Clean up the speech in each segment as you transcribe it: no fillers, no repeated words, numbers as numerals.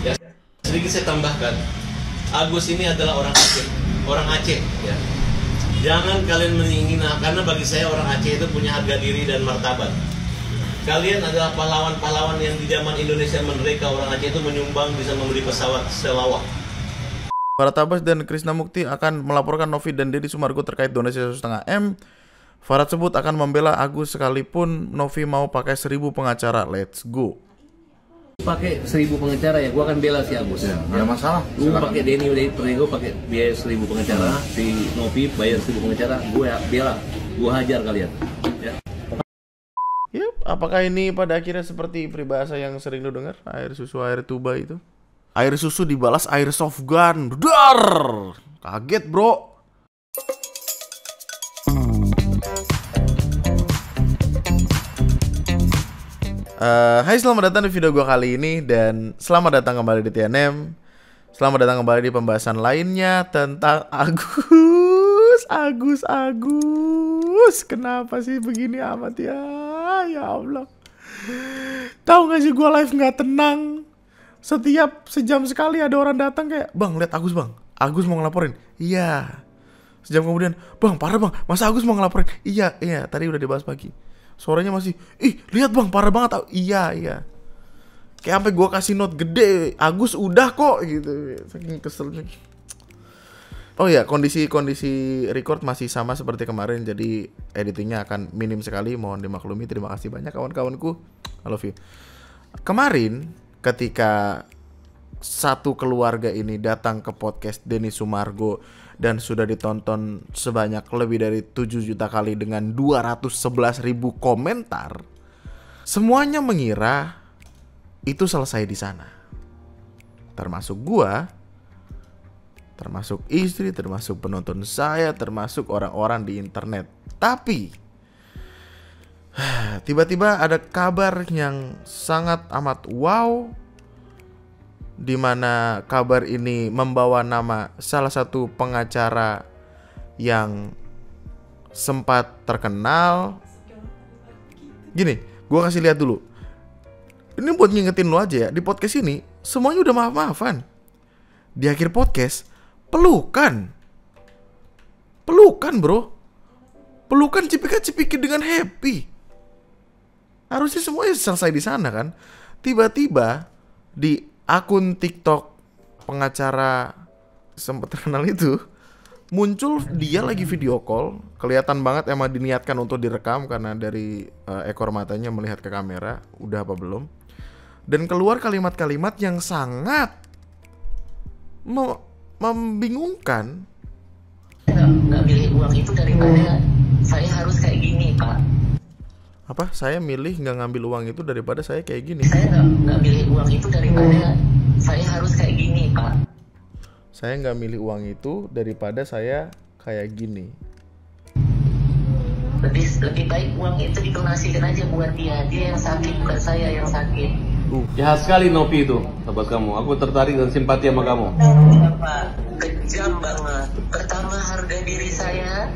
Ya, sedikit saya tambahkan, Agus ini adalah orang Aceh ya. Jangan kalian menghina, karena bagi saya orang Aceh itu punya harga diri dan martabat. Kalian adalah pahlawan-pahlawan yang di zaman Indonesia merdeka, orang Aceh itu menyumbang bisa membeli pesawat selawat. Farhat Abbas dan Krishna Mukti akan melaporkan Novi dan Deddy Sumargo terkait donasi 1,5 M. Farhat sebut akan membela Agus sekalipun Novi mau pakai 1.000 pengacara. Let's go. Pakai 1.000 pengacara ya, gua akan bela si Agus. Ya, nggak masalah. Lu pakai Denny udah Prego pakai biaya 1.000 pengacara, si Novi bayar 1.000 pengacara, gua bela, gua hajar kalian. Ya. Yep, apakah ini pada akhirnya seperti peribahasa yang sering lu dengar? Air susu air tuba itu. Air susu dibalas air soft gun. Dar! Kaget, bro. Hai, selamat datang di video gue kali ini. Dan selamat datang kembali di TNM. Selamat datang kembali di pembahasan lainnya tentang Agus. Kenapa sih begini amat ya? Ya Allah. Tahu gak sih gue live gak tenang. Setiap sejam sekali ada orang datang kayak, "Bang, lihat Agus bang, Agus mau ngelaporin." Iya. Sejam kemudian, "Bang, parah bang, masa Agus mau ngelaporin?" Iya, tadi udah dibahas pagi. Sorenya masih, "Ih, lihat bang, parah banget." Iya. Kayak sampai gue kasih note gede, "Agus udah kok," gitu. Saking keselnya. Oh ya, kondisi record masih sama seperti kemarin, jadi editingnya akan minim sekali, mohon dimaklumi. Terima kasih banyak kawan-kawanku, I love you. Kemarin ketika satu keluarga ini datang ke podcast Denny Sumargo dan sudah ditonton sebanyak lebih dari 7 juta kali dengan 211.000 komentar, semuanya mengira itu selesai di sana. Termasuk gua, termasuk istri, termasuk penonton saya, termasuk orang-orang di internet. Tapi tiba-tiba ada kabar yang sangat amat wow, di mana kabar ini membawa nama salah satu pengacara yang sempat terkenal. Gini, gue kasih lihat dulu. Ini buat ngingetin lo aja ya, di podcast ini semuanya udah maaf-maafan. Di akhir podcast, pelukan bro. Pelukan cipika-cipiki dengan happy. Harusnya semuanya selesai di sana kan. Tiba-tiba di akun TikTok pengacara sempat terkenal itu muncul dia lagi video call. Kelihatan banget emang diniatkan untuk direkam karena dari ekor matanya melihat ke kamera. Udah apa belum? Dan keluar kalimat-kalimat yang sangat membingungkan. Nggak milih uang itu daripada saya harus kayak gini, Pak. Apa? Saya milih nggak ngambil uang itu daripada saya kayak gini. Saya nggak milih uang itu daripada saya harus kayak gini, Pak. Saya nggak milih uang itu daripada saya kayak gini. Lebih baik uang itu didonasikan aja buat dia yang sakit, bukan saya yang sakit. Jahat sekali Novi itu, sahabat kamu. Aku tertarik dan simpati sama kamu. Pak, kejam banget. Pertama harga diri saya,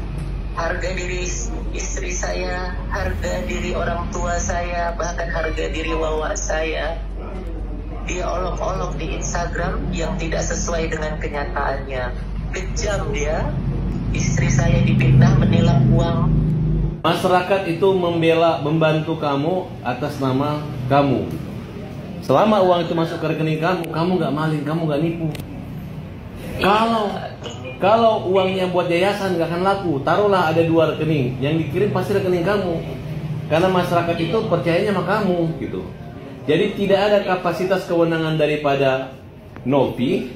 harga diri istri saya, harga diri orang tua saya, bahkan harga diri wawa saya. Dia olok-olok di Instagram yang tidak sesuai dengan kenyataannya. Kejam dia. Istri saya dipitnah menilap uang. Masyarakat itu membantu kamu atas nama kamu. Selama uang itu masuk ke rekening kamu nggak maling, kamu nggak nipu. Kalau uangnya buat yayasan nggak akan laku. Taruhlah ada 2 rekening, yang dikirim pasti rekening kamu. Karena masyarakat itu percayanya sama kamu gitu. Jadi tidak ada kapasitas kewenangan daripada Novi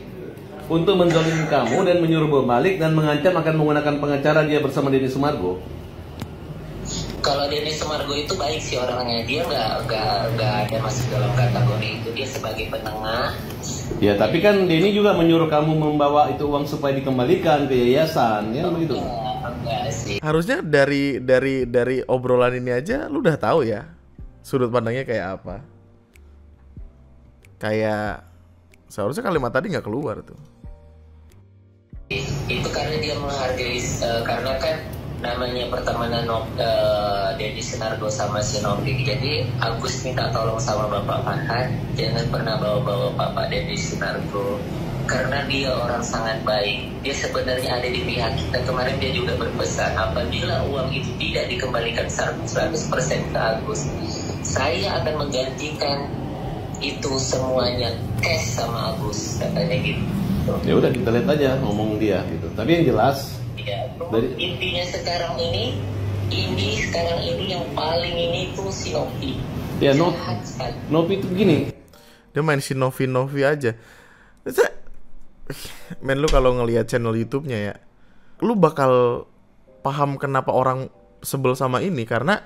untuk menzalimi kamu dan menyuruh berbalik dan mengancam akan menggunakan pengacara dia bersama Denny Sumargo. Kalau Denny Sumargo itu baik sih orangnya, dia nggak ada masuk dalam kategori itu, dia sebagai penengah. Ya tapi kan Denny juga menyuruh kamu membawa itu uang supaya dikembalikan ke yayasan, ya begitu. Enggak sih. Harusnya dari obrolan ini aja lu udah tahu ya sudut pandangnya kayak apa. Kayak seharusnya kalimat tadi nggak keluar tuh. Itu karena dia menghargai, karena kan namanya pertemanan Deddy Sunardo sama si Novi. Jadi Agus minta tolong sama Bapak Farhan, jangan pernah bawa-bawa Bapak Deddy Sunardo karena dia orang sangat baik. Dia sebenarnya ada di pihak kita. Kemarin dia juga berpesan, apabila uang itu tidak dikembalikan 100% ke Agus, saya akan menggantikan itu semuanya cash sama Agus, katanya gitu. Ya udah kita lihat aja ngomong dia gitu. Tapi yang jelas Ya, dari intinya sekarang ini yang paling ini tuh si Novi. ya Jahat sekali. Novi itu gini. Dia main si Novi aja. Men, lu kalau ngelihat channel YouTube-nya ya, lu bakal paham kenapa orang sebel sama ini. Karena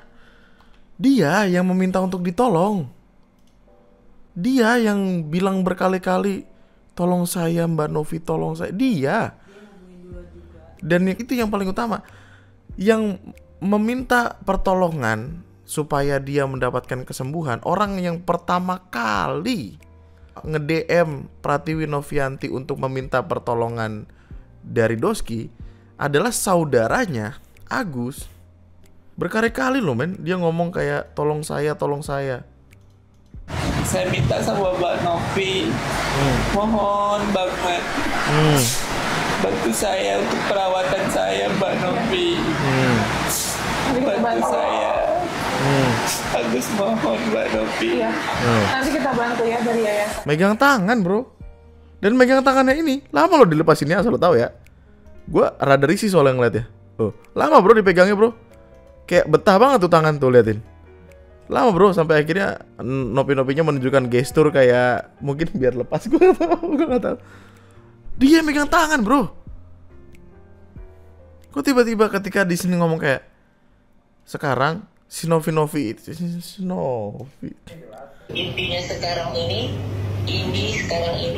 dia yang meminta untuk ditolong. Dia yang bilang berkali-kali, tolong saya Mbak Novi, tolong saya. Dia. Dan itu yang paling utama, yang meminta pertolongan supaya dia mendapatkan kesembuhan. Orang yang pertama kali nge-DM Pratiwi Novianti untuk meminta pertolongan dari Doski adalah saudaranya Agus. Berkali-kali loh men, dia ngomong kayak tolong saya, tolong saya. Saya minta sama Mbak Novi, mohon banget bantu saya untuk perawatan saya, Mbak Novi. Bantu saya. Agus mohon Mbak Novi. Iya. Nanti kita bantu ya dari yayasan. Megang tangan bro. Dan megang tangannya ini lama loh dilepasinnya, asal lo tahu ya. Gue rada risih soalnya ngeliatnya. Lama bro dipegangnya bro. Kayak betah banget tuh tangan tuh, liatin. Lama bro, sampai akhirnya Nopi-Nopinya menunjukkan gestur kayak mungkin biar lepas. Gue gak tahu. Dia megang tangan bro. Kok tiba-tiba ketika di sini ngomong kayak sekarang si Novi Intinya sekarang ini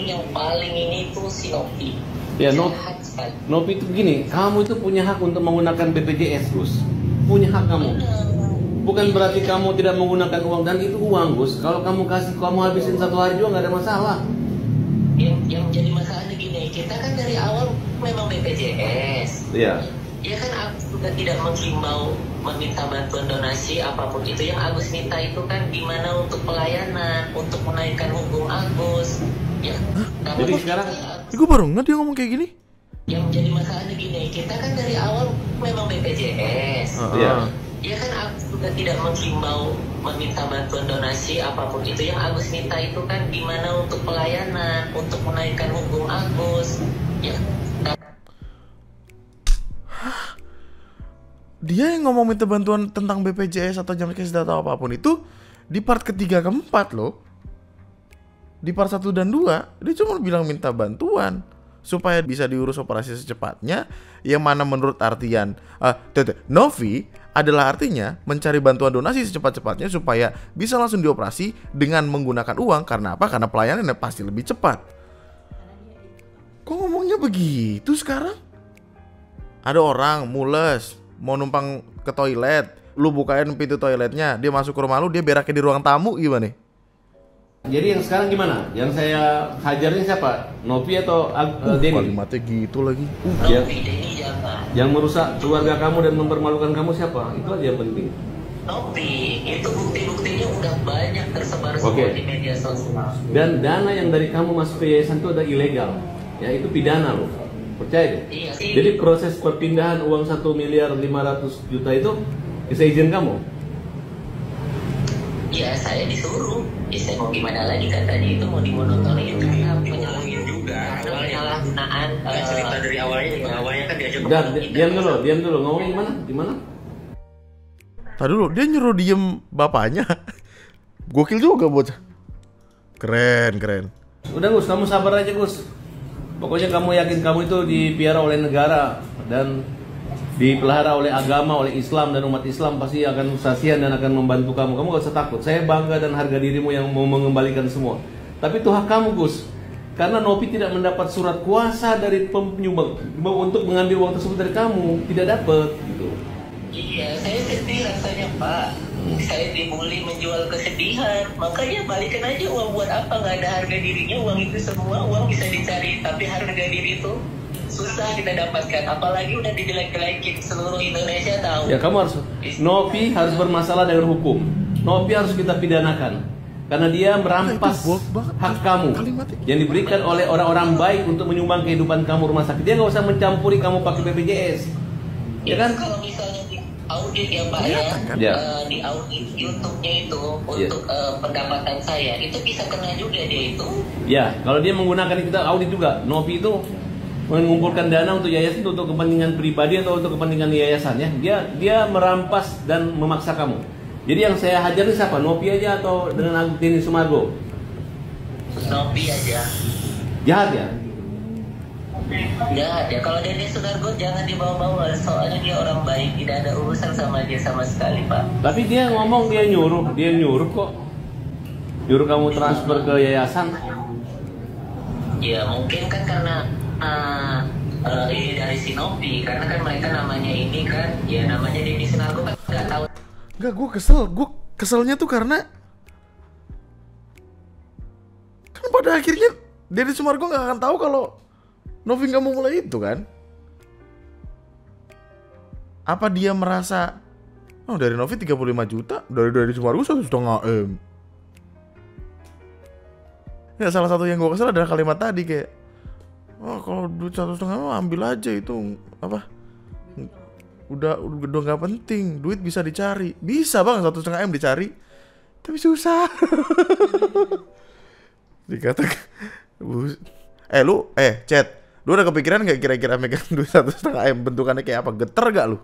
yang paling ini tuh si Novi. Ya Jahat sekali. Novi itu begini, kamu itu punya hak untuk menggunakan BPJS Gus. Punya hak kamu. Bukan berarti kamu tidak menggunakan uang, dan itu uang Gus. Kalau kamu kasih, kamu habisin 1 hari juga nggak ada masalah. Yang jadi masalahnya gini, kita kan dari awal memang BPJS. Iya. Ya kan Agus juga tidak menghimbau meminta bantuan donasi apapun itu. Yang Agus minta itu kan gimana untuk pelayanan, untuk menaikkan hukum Agus. Ya. Jadi sekarang gue baru nggak dia ngomong kayak gini. Yang jadi masalahnya gini, kita kan dari awal memang BPJS. Iya. Ya kan Agus juga tidak menghimbau meminta bantuan donasi apapun itu. Yang Agus minta itu kan gimana untuk pelayanan, untuk menaikkan hukum Agus. Ya. Dia yang ngomong minta bantuan tentang BPJS atau jam kesehatan atau apapun itu di part ketiga keempat loh. Di part 1 dan 2 dia cuma bilang minta bantuan supaya bisa diurus operasi secepatnya, yang mana menurut artian Novi adalah artinya mencari bantuan donasi secepat-cepatnya supaya bisa langsung dioperasi dengan menggunakan uang. Karena apa? Karena pelayanannya pasti lebih cepat. Kok ngomongnya begitu sekarang? Ada orang mules mau numpang ke toilet, lu bukain pintu toiletnya, dia masuk ke rumah lu, dia beraknya di ruang tamu, gimana? Jadi yang sekarang gimana? Yang saya hajarnya siapa? Novi atau Denny? Kalimatnya gitu lagi. Novi, Denny jangan. Yang merusak keluarga kamu dan mempermalukan kamu siapa? Itu aja yang penting. Novi, itu bukti-buktinya udah banyak tersebar semua di media sosial. Dan dana yang dari kamu masuk ke yayasan itu ada ilegal. Ya itu pidana loh. Percaya deh. Iya sih. Jadi proses perpindahan uang 1.500.000.000 itu seizin kamu? Ya saya disuruh. Ya saya mau gimana lagi, katanya itu mau dimonotoni itu penyalahgunaan juga. Penyalahgunaan cerita dari awalnya kan diajak Diam dulu. Ngomongnya gimana? Tadi dulu, dia nyuruh diem bapaknya. Gokil juga bocah. Keren. Udah Gus, kamu sabar aja Gus. Pokoknya kamu yakin kamu itu dipiara oleh negara dan dipelihara oleh agama, oleh Islam, dan umat Islam pasti akan sasian dan akan membantu kamu. Kamu gak usah takut. Saya bangga dan harga dirimu yang mau mengembalikan semua. Tapi itu hak kamu Gus. Karena Novi tidak mendapat surat kuasa dari penyumbang untuk mengambil uang tersebut dari kamu. Tidak dapat gitu. Iya, saya sedih rasanya Pak. saya dibully menjual kesedihan, makanya balikin aja uang. Buat apa? Nggak ada harga dirinya uang itu. Semua uang bisa dicari, tapi harga diri itu susah kita dapatkan, apalagi udah dijelek-jelekin seluruh Indonesia tahu. Ya kamu harus, Novi harus bermasalah dengan hukum. Novi harus kita pidanakan karena dia merampas hak kamu yang diberikan oleh orang-orang baik untuk menyumbang kehidupan kamu rumah sakit. Dia nggak usah mencampuri kamu pakai BPJS, ya kan? Kalau misalnya di audit ya Pak Ya. Di audit YouTube-nya itu untuk pendapatan saya itu bisa kena juga dia itu. Ya, kalau dia menggunakan kita audit juga. Novi itu mengumpulkan dana untuk yayasan itu untuk kepentingan pribadi atau untuk kepentingan yayasan ya. Dia merampas dan memaksa kamu. Jadi yang saya hajar ini siapa? Novi aja atau dengan Denny Sumargo? Novi aja. Jahat ya? Jahat ya. Kalau Denny Sumargo jangan dibawa-bawa, soalnya dia orang baik, tidak ada urusan sama dia sama sekali Pak. Tapi dia ngomong dia nyuruh kok. Nyuruh kamu transfer ke yayasan. Ya mungkin kan karena ini dari si Novi, karena kan mereka namanya ini kan, ya namanya Denny Sumargo kan nggak tahu. Enggak, gue keselnya tuh karena kan pada akhirnya Denny Sumargo nggak akan tahu kalau Novi nggak mau mulai itu kan. Apa dia merasa oh dari Novi 35 juta, dari Sumargo 1,5 M. Ya salah satu yang gue kesel adalah kalimat tadi kayak oh kalau duit 1,5 M ambil aja itu apa? Udah nggak penting, duit bisa dicari, bisa bang 1,5 M dicari, tapi susah. Dikatakan, chat, lu udah kepikiran nggak kira-kira megang duit 1,5 M bentukannya kayak apa? Geter gak lu?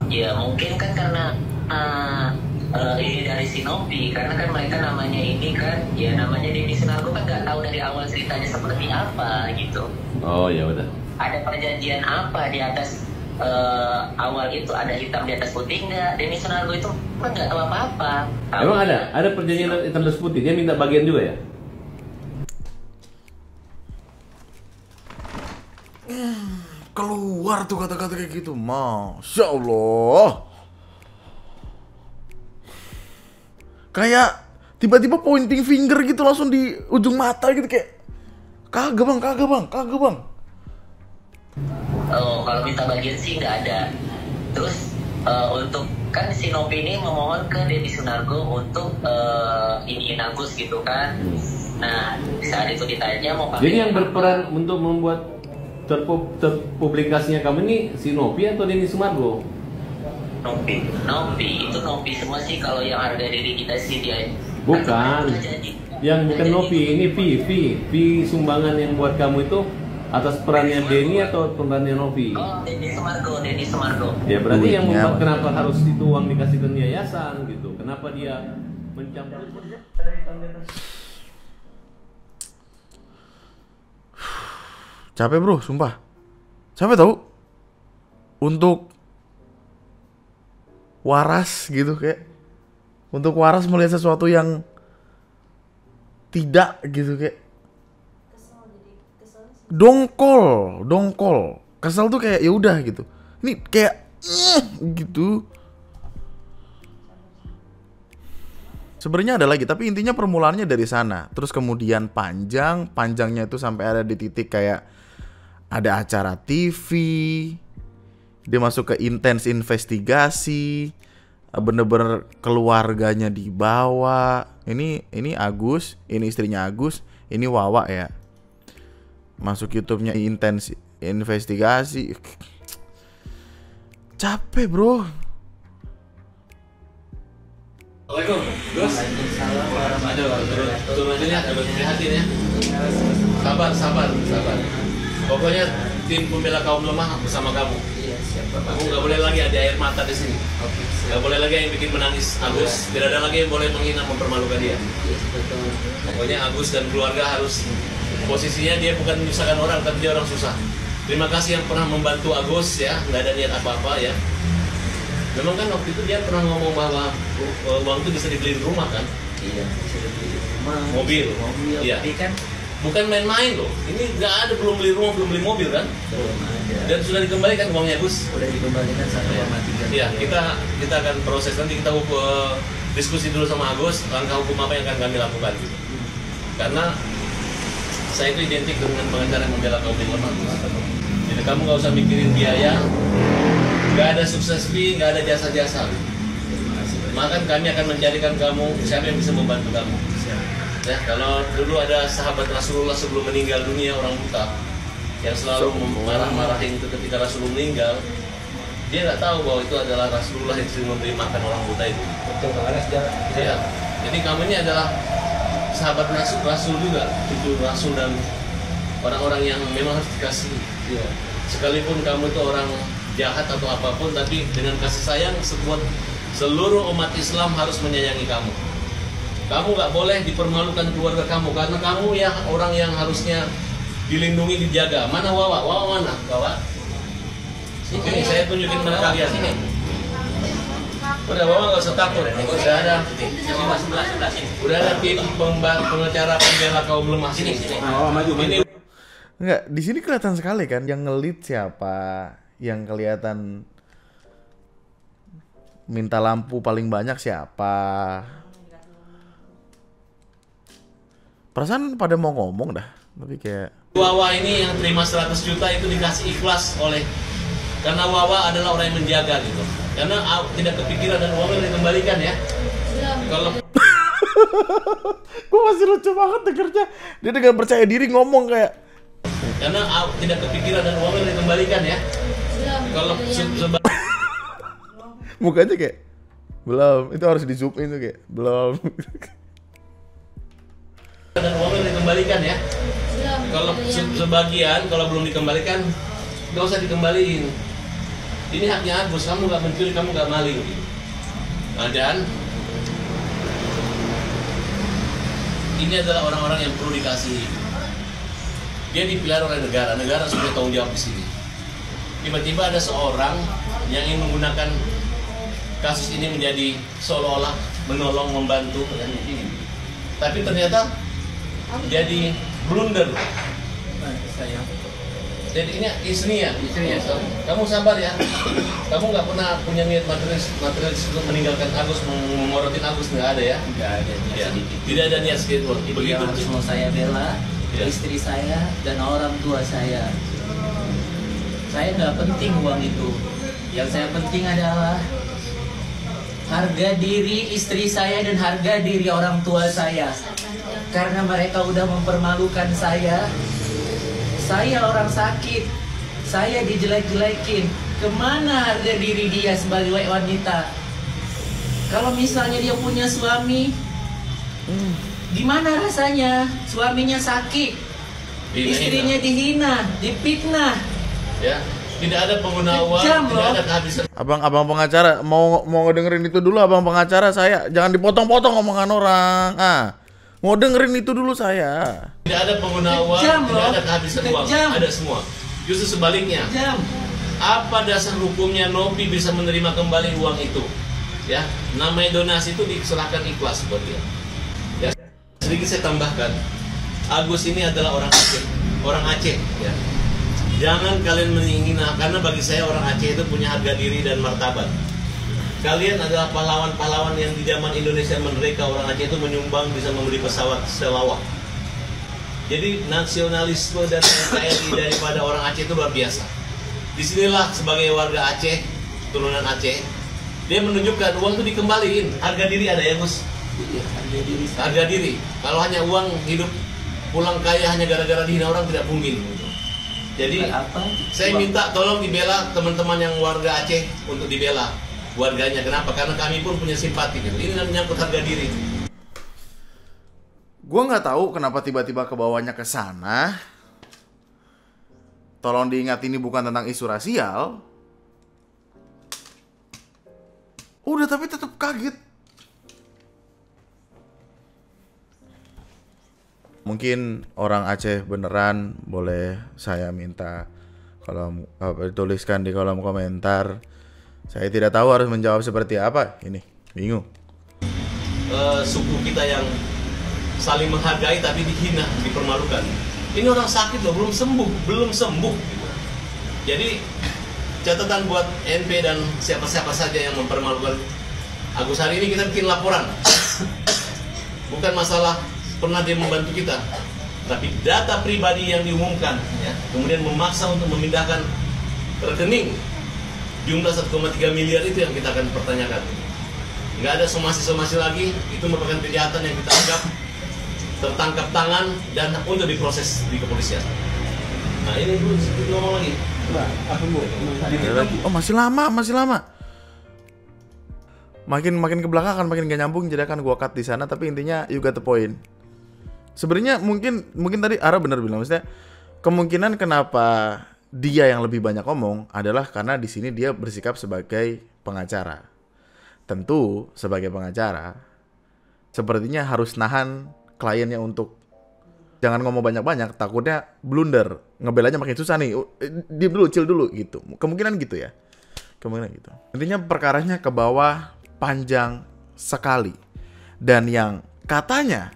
Ya mungkin kan karena ini dari si Novi, karena kan mereka namanya ini kan, ya namanya Denny Sumargo kan nggak tahu dari awal ceritanya seperti apa gitu. Oh ya udah. Ada perjanjian apa di atas awal itu, ada hitam di atas putih nggak? Denny Sumargo itu kan nggak tahu apa-apa. Emang ada perjanjian hitam dan putih, dia minta bagian juga ya? Keluar tuh kata-kata kayak gitu, Masya Allah. Kayak tiba-tiba pointing finger gitu langsung di ujung mata gitu kayak kagak bang. Oh, kalau minta bagian sih nggak ada. Terus untuk kan si Novi ini memohon ke Denny Sumargo untuk iniin Agus gitu kan. Nah saat itu ditanya mau pakai. Jadi yang berperan untuk membuat terpublikasinya kamu ini si Novi atau Denny Sumargo? Novi itu Novi semua sih. Kalau yang harga diri kita sih dia. Bukan. Yang bukan Novi, ini V sumbangan yang buat kamu itu atas perannya Denny atau perannya Novi? Oh, Denny Sumargo. Ya berarti yang membuat kenapa harus itu uang dikasihkan yayasan gitu. Kenapa dia mencampur? Capek bro, sumpah. Capek tahu. Untuk waras gitu kayak. Untuk waras melihat sesuatu yang tidak gitu kayak. Dongkol. Kesel tuh kayak ya udah gitu. Ini kayak gitu. Sebenarnya ada lagi, tapi intinya permulaannya dari sana. Terus kemudian panjangnya itu sampai ada di titik kayak ada acara TV, dia masuk ke intens investigasi, bener-bener keluarganya dibawa. Ini Agus, ini istrinya Agus, ini Wawa ya. Masuk YouTube-nya intens investigasi. Capek bro. Assalamualaikum, Gus. Aduh, turun aja ya, dapat prihatin ya. Sabar. Pokoknya tim pembela kaum lemah bersama kamu. Kamu nggak boleh lagi ada air mata di sini. Nggak boleh lagi yang bikin menangis Agus. Tidak ada lagi yang boleh menghina, mempermalukan dia. Pokoknya Agus dan keluarga harus posisinya dia bukan menyusahkan orang, tapi dia orang susah. Terima kasih yang pernah membantu Agus ya. Nggak ada niat apa-apa ya. Memang kan waktu itu dia pernah ngomong bahwa uang itu bisa dibeli rumah kan? Iya, bisa dibeli rumah. Mobil. Iya. Tapi kan Bukan main-main loh. Ini nggak ada, belum beli rumah, belum beli mobil kan? Dan sudah dikembalikan uangnya, Gus? Sudah dikembalikan 1,3. Iya, kita akan proses, nanti kita diskusi dulu sama Agus langkah hukum apa yang akan kami lakukan gitu. Karena saya itu identik dengan pengacara yang membela kaum lemah. Jadi kamu nggak usah mikirin biaya, nggak ada sukses fee, nggak ada jasa-jasa. Maka kami akan mencarikan kamu siapa yang bisa membantu kamu. Ya, kalau dulu ada sahabat Rasulullah sebelum meninggal dunia, orang buta yang selalu marah-marahin itu ketika Rasulullah meninggal, dia nggak tahu bahwa itu adalah Rasulullah yang sering memberi makan orang buta itu. Betul, karena sejarah. Ya, jadi kamu ini adalah sahabat Rasul juga, itu Rasul dan orang-orang yang memang harus dikasih. Iya. Sekalipun kamu itu orang jahat atau apapun, tapi dengan kasih sayang seluruh umat Islam harus menyayangi kamu. Kamu nggak boleh dipermalukan keluarga kamu, karena kamu ya orang yang harusnya dilindungi, dijaga. Mana Wawa? Wawa mana? Wawa? Sini, saya tunjukin mana kalian. Sini. Udah, Wawa nggak usah takut. Udah ada. Udah ada tim pengacara pembela kaum lemah. Sini. Maju. Ini Enggak, di sini kelihatan sekali kan yang ngelit siapa, yang kelihatan minta lampu paling banyak siapa. Perasaan pada mau ngomong dah, tapi kayak Wawa ini yang terima 100 juta itu dikasih ikhlas karena Wawa adalah orang yang menjaga gitu. Karena tidak kepikiran dan uangnya dikembalikan ya. Kalau gue masih lucu banget dengernya. Dia dengan percaya diri ngomong kayak karena tidak kepikiran dan uangnya dikembalikan ya. Kalau mukanya kayak belum, itu harus di zoom in tuh kayak belum. Dan uangnya dikembalikan ya. Kalau sebagian, kalau belum dikembalikan, nggak usah dikembaliin. Ini haknya Agus, kamu nggak mencuri, kamu nggak maling. Nah, dan ini adalah orang-orang yang perlu dikasihi. Dia dipelihara oleh negara, negara sudah tanggung jawab di sini. Tiba-tiba ada seorang yang ingin menggunakan kasus ini menjadi seolah-olah menolong, membantu, tapi ternyata jadi blunder. Jadi ini istrinya. Kamu sabar ya. Kamu nggak pernah punya niat materialis untuk meninggalkan Agus, memorotin Agus, nggak ada ya? Nggak ada niat Ya. sedikit. Tidak ada niat sedikit. Begitu. Harus mau saya bela Ya. istri saya dan orang tua saya. Saya nggak penting uang itu. Yang saya penting adalah harga diri istri saya dan harga diri orang tua saya. Karena mereka udah mempermalukan saya. Saya orang sakit. Saya dijelek-jelekin. Kemana harga diri dia sebagai wanita? Kalau misalnya dia punya suami, gimana rasanya? Suaminya sakit, istrinya dihina, difitnah. Ya, tidak ada pengguna uang, Kejam, tidak loh. ada kehabisan. abang pengacara mau ngedengerin itu dulu. Abang pengacara, saya jangan dipotong-potong omongan orang. Mau dengerin itu dulu saya. Tidak ada pengguna uang, Kejam, tidak loh. ada kehabisan uang, Kejam. ada semua. Justru sebaliknya. Jam. Apa dasar hukumnya Nopi bisa menerima kembali uang itu? Ya, namanya donasi itu diserahkan ikhlas buat dia. Ya, sedikit saya tambahkan. Agus ini adalah orang Aceh, ya. Jangan kalian menghina, karena bagi saya orang Aceh itu punya harga diri dan martabat. Kalian adalah pahlawan-pahlawan yang di zaman Indonesia merdeka, orang Aceh itu menyumbang bisa membeli pesawat selawat. Jadi nasionalisme dan NKRI daripada orang Aceh itu luar biasa. Disinilah sebagai warga Aceh, turunan Aceh, dia menunjukkan uang itu dikembaliin. Harga diri ada ya Gus? Harga diri. Kalau hanya uang hidup pulang kaya hanya gara-gara dihina orang, tidak mungkin. Jadi saya minta tolong dibela teman-teman yang warga Aceh untuk dibela warganya. Kenapa? Karena kami pun punya simpati gitu. Ini menyangkut harga diri. Gue nggak tahu kenapa tiba-tiba kebawahnya ke sana. Tolong diingat, ini bukan tentang isu rasial. Udah, tapi tetap kaget. Mungkin orang Aceh beneran, boleh saya minta tuliskan di kolom komentar. Saya tidak tahu harus menjawab seperti apa. Ini bingung. Suku kita yang saling menghargai tapi dihina, dipermalukan. Ini orang sakit loh, belum sembuh gitu. Jadi catatan buat NP dan siapa-siapa saja yang mempermalukan Agus. Hari ini kita bikin laporan. Bukan masalah pernah dia membantu kita, tapi data pribadi yang diumumkan, ya, kemudian memaksa untuk memindahkan rekening jumlah 1,3 miliar itu yang kita akan pertanyakan. Nggak ada somasi-somasi lagi, itu merupakan kejahatan yang kita anggap tertangkap tangan dan untuk diproses di kepolisian. Nah ini Bu, sedikit ngomong lagi. Apa Bu? Oh masih lama. Makin ke belakang kan makin gak nyambung, jadi akan gua cut di sana. Tapi intinya you got the point. Sebenarnya mungkin tadi Ara benar bilang, maksudnya kemungkinan kenapa dia yang lebih banyak ngomong adalah karena di sini dia bersikap sebagai pengacara. Tentu sebagai pengacara sepertinya harus nahan kliennya untuk jangan ngomong banyak-banyak, takutnya blunder, ngebelanya makin susah nih. Diam dulu, chill dulu gitu. Kemungkinan gitu ya. Kemungkinan gitu. Intinya perkaranya ke bawah panjang sekali. Dan yang katanya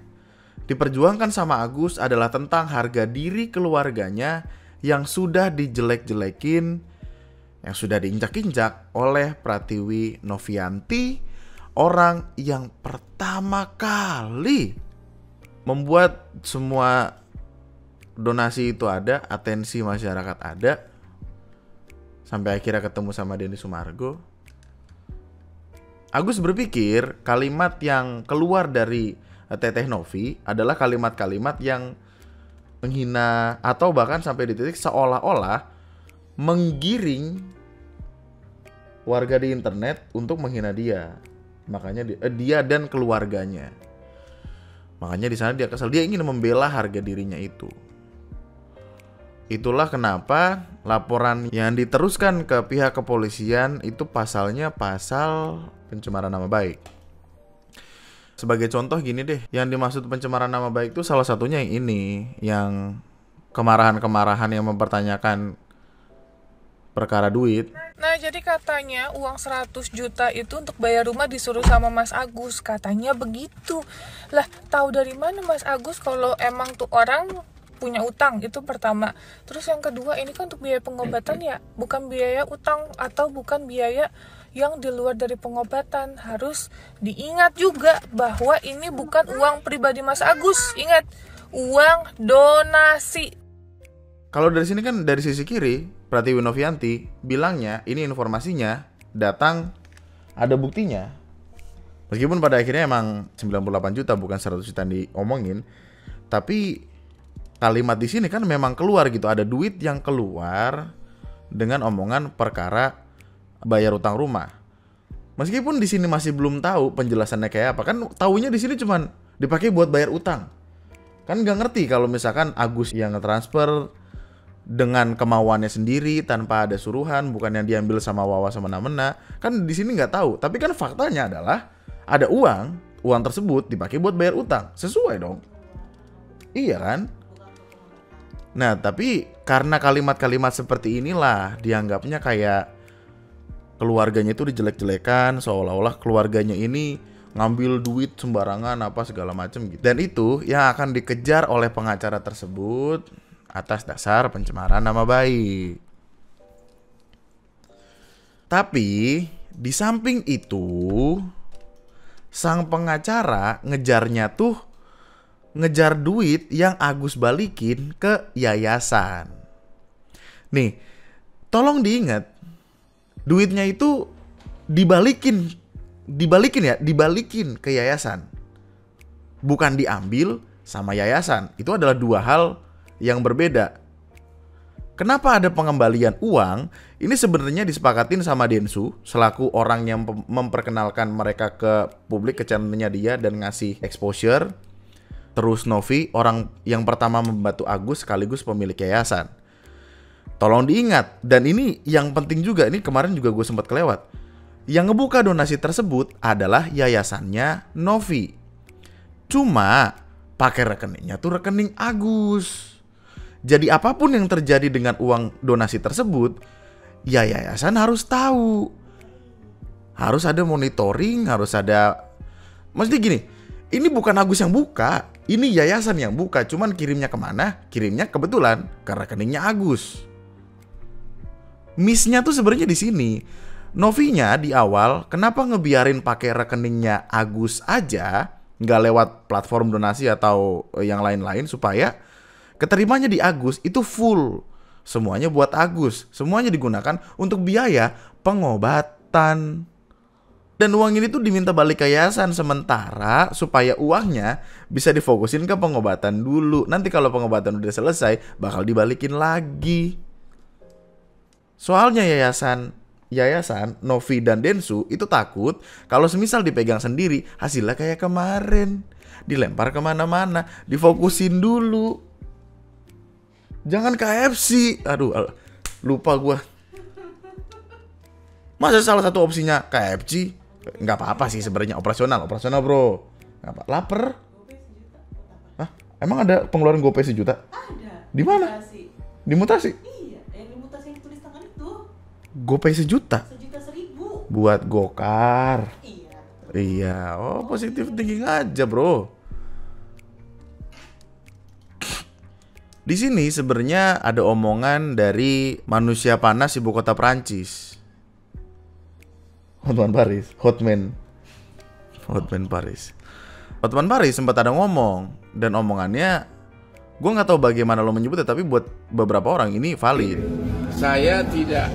diperjuangkan sama Agus adalah tentang harga diri keluarganya yang sudah dijelek-jelekin, yang sudah diinjak-injak oleh Pratiwi Novianti, orang yang pertama kali membuat semua donasi itu ada, atensi masyarakat ada, sampai akhirnya ketemu sama Denny Sumargo. Agus berpikir kalimat yang keluar dari Teteh Novi adalah kalimat-kalimat yang menghina atau bahkan sampai di titik seolah-olah menggiring warga di internet untuk menghina dia. Makanya dia dan keluarganya. Makanya di sana dia kesal, dia ingin membela harga dirinya itu. Itulah kenapa laporan yang diteruskan ke pihak kepolisian itu pasalnya pasal pencemaran nama baik. Sebagai contoh gini deh, yang dimaksud pencemaran nama baik itu salah satunya yang ini, yang kemarahan-kemarahan yang mempertanyakan perkara duit. Nah, jadi katanya uang 100 juta itu untuk bayar rumah disuruh sama Mas Agus. Katanya begitu. Lah, tahu dari mana Mas Agus kalau emang tuh orang punya utang? Itu pertama. Terus yang kedua, ini kan untuk biaya pengobatan ya, bukan biaya utang atau bukan biaya yang di luar dari pengobatan. Harus diingat juga bahwa ini bukan uang pribadi Mas Agus. Ingat, uang donasi. Kalau dari sini kan dari sisi kiri, Pratiwi Novianti bilangnya ini informasinya datang ada buktinya. Meskipun pada akhirnya emang 98 juta bukan 100 juta yang diomongin, tapi kalimat di sini kan memang keluar gitu, ada duit yang keluar dengan omongan perkara bayar utang rumah. Meskipun di sini masih belum tahu penjelasannya kayak apa, kan taunya di sini cuman dipakai buat bayar utang. Kan nggak ngerti kalau misalkan Agus yang ngetransfer dengan kemauannya sendiri tanpa ada suruhan, bukan yang diambil sama Wawa sama Namena, kan di sini nggak tahu. Tapi kan faktanya adalah ada uang tersebut dipakai buat bayar utang, sesuai dong, iya kan? Nah tapi karena kalimat-kalimat seperti inilah dianggapnya kayak keluarganya itu dijelek-jelekan, seolah-olah keluarganya ini ngambil duit sembarangan apa segala macam gitu. Dan itu yang akan dikejar oleh pengacara tersebut atas dasar pencemaran nama baik. Tapi di samping itu, sang pengacara ngejar duit yang Agus balikin ke yayasan. Nih, tolong diingat, duitnya itu dibalikin ke yayasan. Bukan diambil sama yayasan. Itu adalah dua hal yang berbeda. Kenapa ada pengembalian uang? Ini sebenarnya disepakatin sama Densu selaku orang yang memperkenalkan mereka ke publik, ke channelnya dia dan ngasih exposure. Terus Novi, orang yang pertama membantu Agus sekaligus pemilik yayasan. Tolong diingat, dan ini yang penting juga, ini kemarin juga gue sempat kelewat. Yang ngebuka donasi tersebut adalah yayasannya Novi. Cuma pakai rekeningnya tuh rekening Agus. Jadi apapun yang terjadi dengan uang donasi tersebut, ya yayasan harus tahu. Harus ada monitoring, harus ada... Maksudnya gini, Ini bukan Agus yang buka, ini yayasan yang buka. Cuman kirimnya kemana? Kirimnya kebetulan ke rekeningnya Agus. Miss-nya tuh sebenarnya di sini. Novinya di awal kenapa ngebiarin pakai rekeningnya Agus aja, nggak lewat platform donasi atau yang lain-lain, supaya keterimanya di Agus itu full. Semuanya buat Agus, semuanya digunakan untuk biaya pengobatan. Dan uang ini tuh diminta balik ke yayasan sementara supaya uangnya bisa difokusin ke pengobatan dulu. Nanti kalau pengobatan udah selesai bakal dibalikin lagi. Soalnya yayasan Novi dan Densu itu takut kalau semisal dipegang sendiri hasilnya kayak kemarin, dilempar kemana-mana, difokusin dulu. Jangan KFC. Aduh, lupa gua. Masa salah satu opsinya KFC? Nggak apa-apa sih sebenarnya, operasional bro. Nggak apa, lapar. Hah? Emang ada pengeluaran GoPay 1 juta? Ada. Di mana? Di Mutasi? Iya, yang di Mutasi yang tulis tangan itu. GoPay 1 juta? 1.100.000. Buat Gokar. Iya. Iya, oh positif thinking aja bro. Di sini sebenarnya ada omongan dari manusia panas ibu kota Prancis. Hotman Paris sempat ada ngomong, dan omongannya gue nggak tahu bagaimana lo menyebutnya, tapi buat beberapa orang ini valid. Saya tidak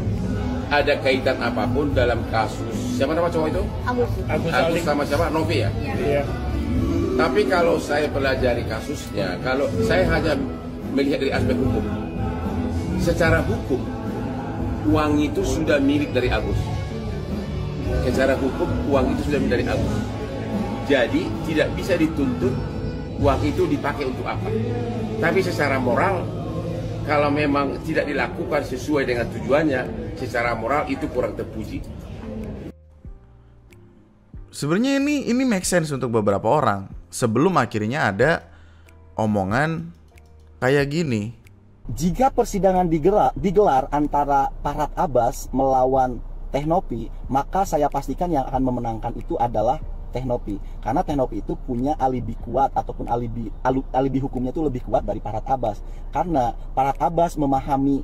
ada kaitan apapun dalam kasus. Siapa nama cowok itu? Agus sama siapa? Novi ya? Iya. Tapi kalau saya pelajari kasusnya, kalau saya hanya melihat dari aspek hukum, secara hukum uang itu sudah milik dari Agus. Secara hukum uang itu sudah milik dari Agus. Jadi tidak bisa dituntut uang itu dipakai untuk apa. Tapi secara moral, kalau memang tidak dilakukan sesuai dengan tujuannya, secara moral itu kurang terpuji. Sebenarnya ini make sense untuk beberapa orang. Sebelum akhirnya ada omongan kayak gini. Jika persidangan digelar antara Farhad Abbas melawan Teknopi, maka saya pastikan yang akan memenangkan itu adalah Teknopi. Karena Teknopi itu punya alibi kuat, ataupun alibi hukumnya itu lebih kuat dari Farhad Abbas. Karena Farhad Abbas memahami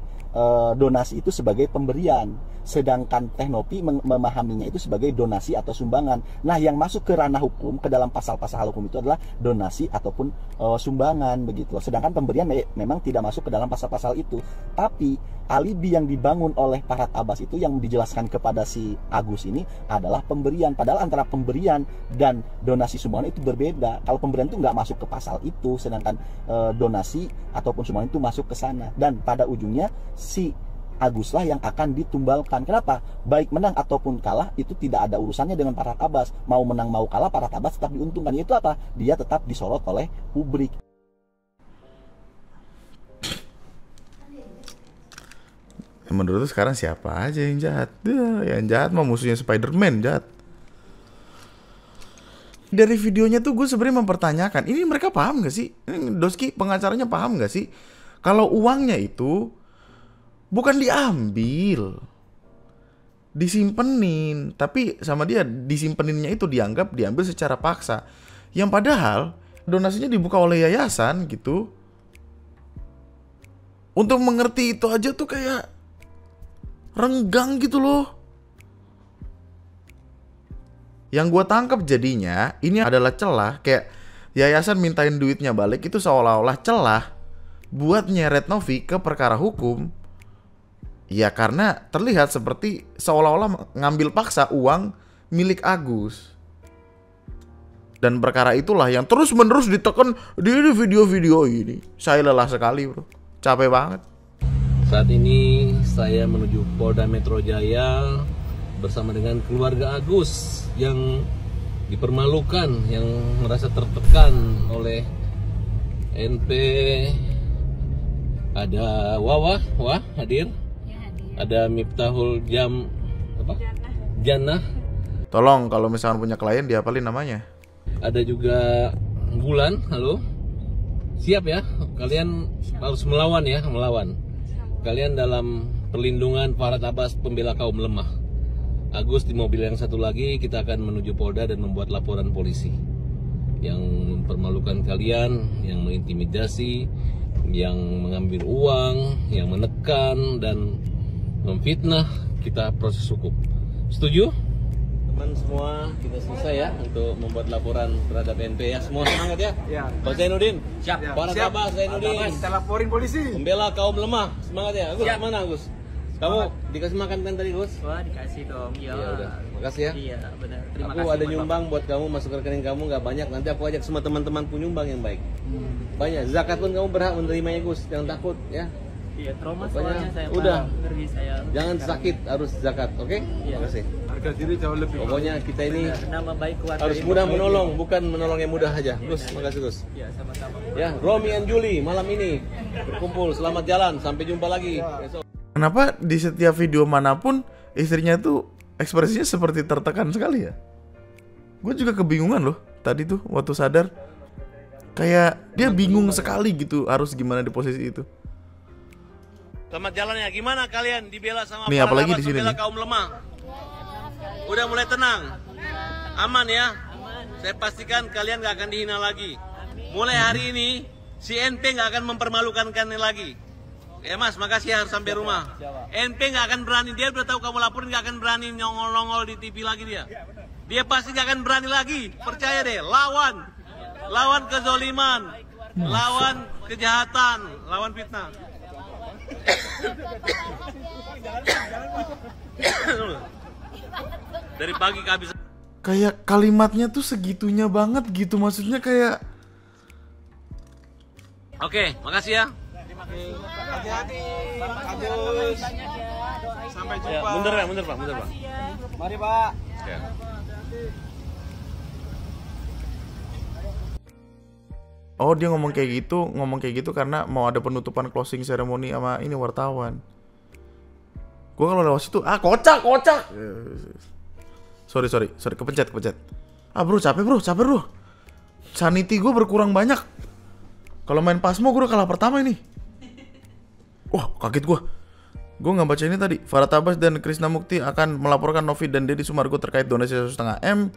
donasi itu sebagai pemberian, sedangkan Teknopi memahaminya itu sebagai donasi atau sumbangan. Nah, yang masuk ke ranah hukum, ke dalam pasal-pasal hukum itu adalah donasi ataupun sumbangan begitu. Sedangkan pemberian memang tidak masuk ke dalam pasal-pasal itu. Tapi alibi yang dibangun oleh Farhad Abbas itu yang dijelaskan kepada si Agus ini adalah pemberian. Padahal antara pemberian dan donasi sumbangan itu berbeda. Kalau pemberian itu nggak masuk ke pasal itu, sedangkan donasi ataupun sumbangan itu masuk ke sana. Dan pada ujungnya si Aguslah yang akan ditumbalkan. Kenapa? Baik menang ataupun kalah itu tidak ada urusannya dengan Farhad Abbas. Mau menang mau kalah, Farhad Abbas tetap diuntungkan. Itu apa? Dia tetap disorot oleh publik. Menurut lu sekarang siapa aja yang jahat? Yang jahat mah musuhnya Spider-Man, jahat. Dari videonya tuh gue sebenarnya mempertanyakan, ini mereka paham gak sih? Doski pengacaranya paham gak sih? Kalau uangnya itu bukan diambil, disimpenin, tapi sama dia disimpeninnya itu diambil secara paksa. Yang padahal donasinya dibuka oleh yayasan gitu. Untuk mengerti itu aja tuh kayak renggang gitu loh. Yang gue tangkap jadinya ini adalah celah, kayak yayasan mintain duitnya balik itu seolah-olah celah buat nyeret Novi ke perkara hukum. Ya karena terlihat seperti seolah-olah ngambil paksa uang milik Agus. Dan perkara itulah yang terus-menerus ditekan di video-video ini. Saya lelah sekali bro, capek banget. Saat ini saya menuju Polda Metro Jaya bersama dengan keluarga Agus yang dipermalukan, yang merasa tertekan oleh NP. Ada Wah hadir. Ada Miftahul Jannah. Tolong kalau misalkan punya klien dihafalin namanya. Ada juga Bulan, halo. Siap ya, kalian harus melawan ya, melawan. Kalian dalam perlindungan Farhad Abbas, pembela kaum lemah. Agus di mobil yang satu lagi, kita akan menuju Polda dan membuat laporan polisi. yang mempermalukan kalian, yang mengintimidasi, yang mengambil uang, yang menekan dan memfitnah, kita proses hukum. Setuju? Teman semua, kita selesai ya untuk membuat laporan terhadap NP ya. Semua semangat ya? Ya. Pak Zainuddin? Siap. Para Tabas Zainuddin. Kita laporin polisi. Pembela kaum lemah. Semangat ya. Agus, mana Agus? Kamu dikasih makan kan tadi, Gus? Wah, dikasih dong. Iya udah. Makasih ya. Iya, benar. Terima Aku kasih. ada nyumbang buat kamu, masuk ke rekening kamu nggak banyak. Nanti aku ajak semua teman-teman penyumbang yang baik. Banyak. Zakat pun kamu berhak menerimanya, Gus. Jangan takut ya. Iya, trauma Pokoknya soalnya saya. udah. Ngeri saya. Jangan sakit, harus zakat, oke? Iya. Makasih. Harga diri jauh lebih. Pokoknya kita ini Nama baik keluarga harus ini. mudah menolong, bukan menolong yang mudah aja. Gus, makasih Gus. Iya, sama-sama. Ya, Romi and Julie malam ini berkumpul. Selamat jalan, sampai jumpa lagi besok. Kenapa di setiap video manapun istrinya tuh ekspresinya seperti tertekan sekali ya? Gue juga kebingungan loh tadi tuh waktu sadar. Kayak dia bingung sekali gitu harus gimana di posisi itu. Selamat jalan ya. Gimana kalian dibela sama Nih, para apalagi labas di sini pembela nih. kaum lemah? Udah mulai tenang? Aman ya? Saya pastikan kalian gak akan dihina lagi. Mulai hari ini si NP gak akan mempermalukan kalian lagi. Ya Mas, makasih ya, harus sampai rumah. NP gak akan berani, dia udah tahu kamu laporin, gak akan berani nongol-nongol di TV lagi dia. Dia pasti gak akan berani lagi. Percaya deh, lawan kezoliman, lawan kejahatan, lawan fitnah. Dari pagi ke habis. Kayak kalimatnya tuh segitunya banget gitu. Maksudnya kayak Oke, makasih ya. Hati-hati. Agus. Sampai Ya, jumpa. mundur Pak. Mari Pak. Ya. oh dia ngomong kayak gitu karena mau ada penutupan closing ceremony sama ini wartawan. Gue kalau lewat situ kocak. Sorry kepencet. Bro capek bro. Sanity gue berkurang banyak. Kalau main Pasmo gue udah kalah pertama ini. Wah kaget gue. Gue nggak baca ini tadi. Farhat Abbas dan Krishna Mukti akan melaporkan Novi dan Deddy Sumargo terkait donasi 1,5 M.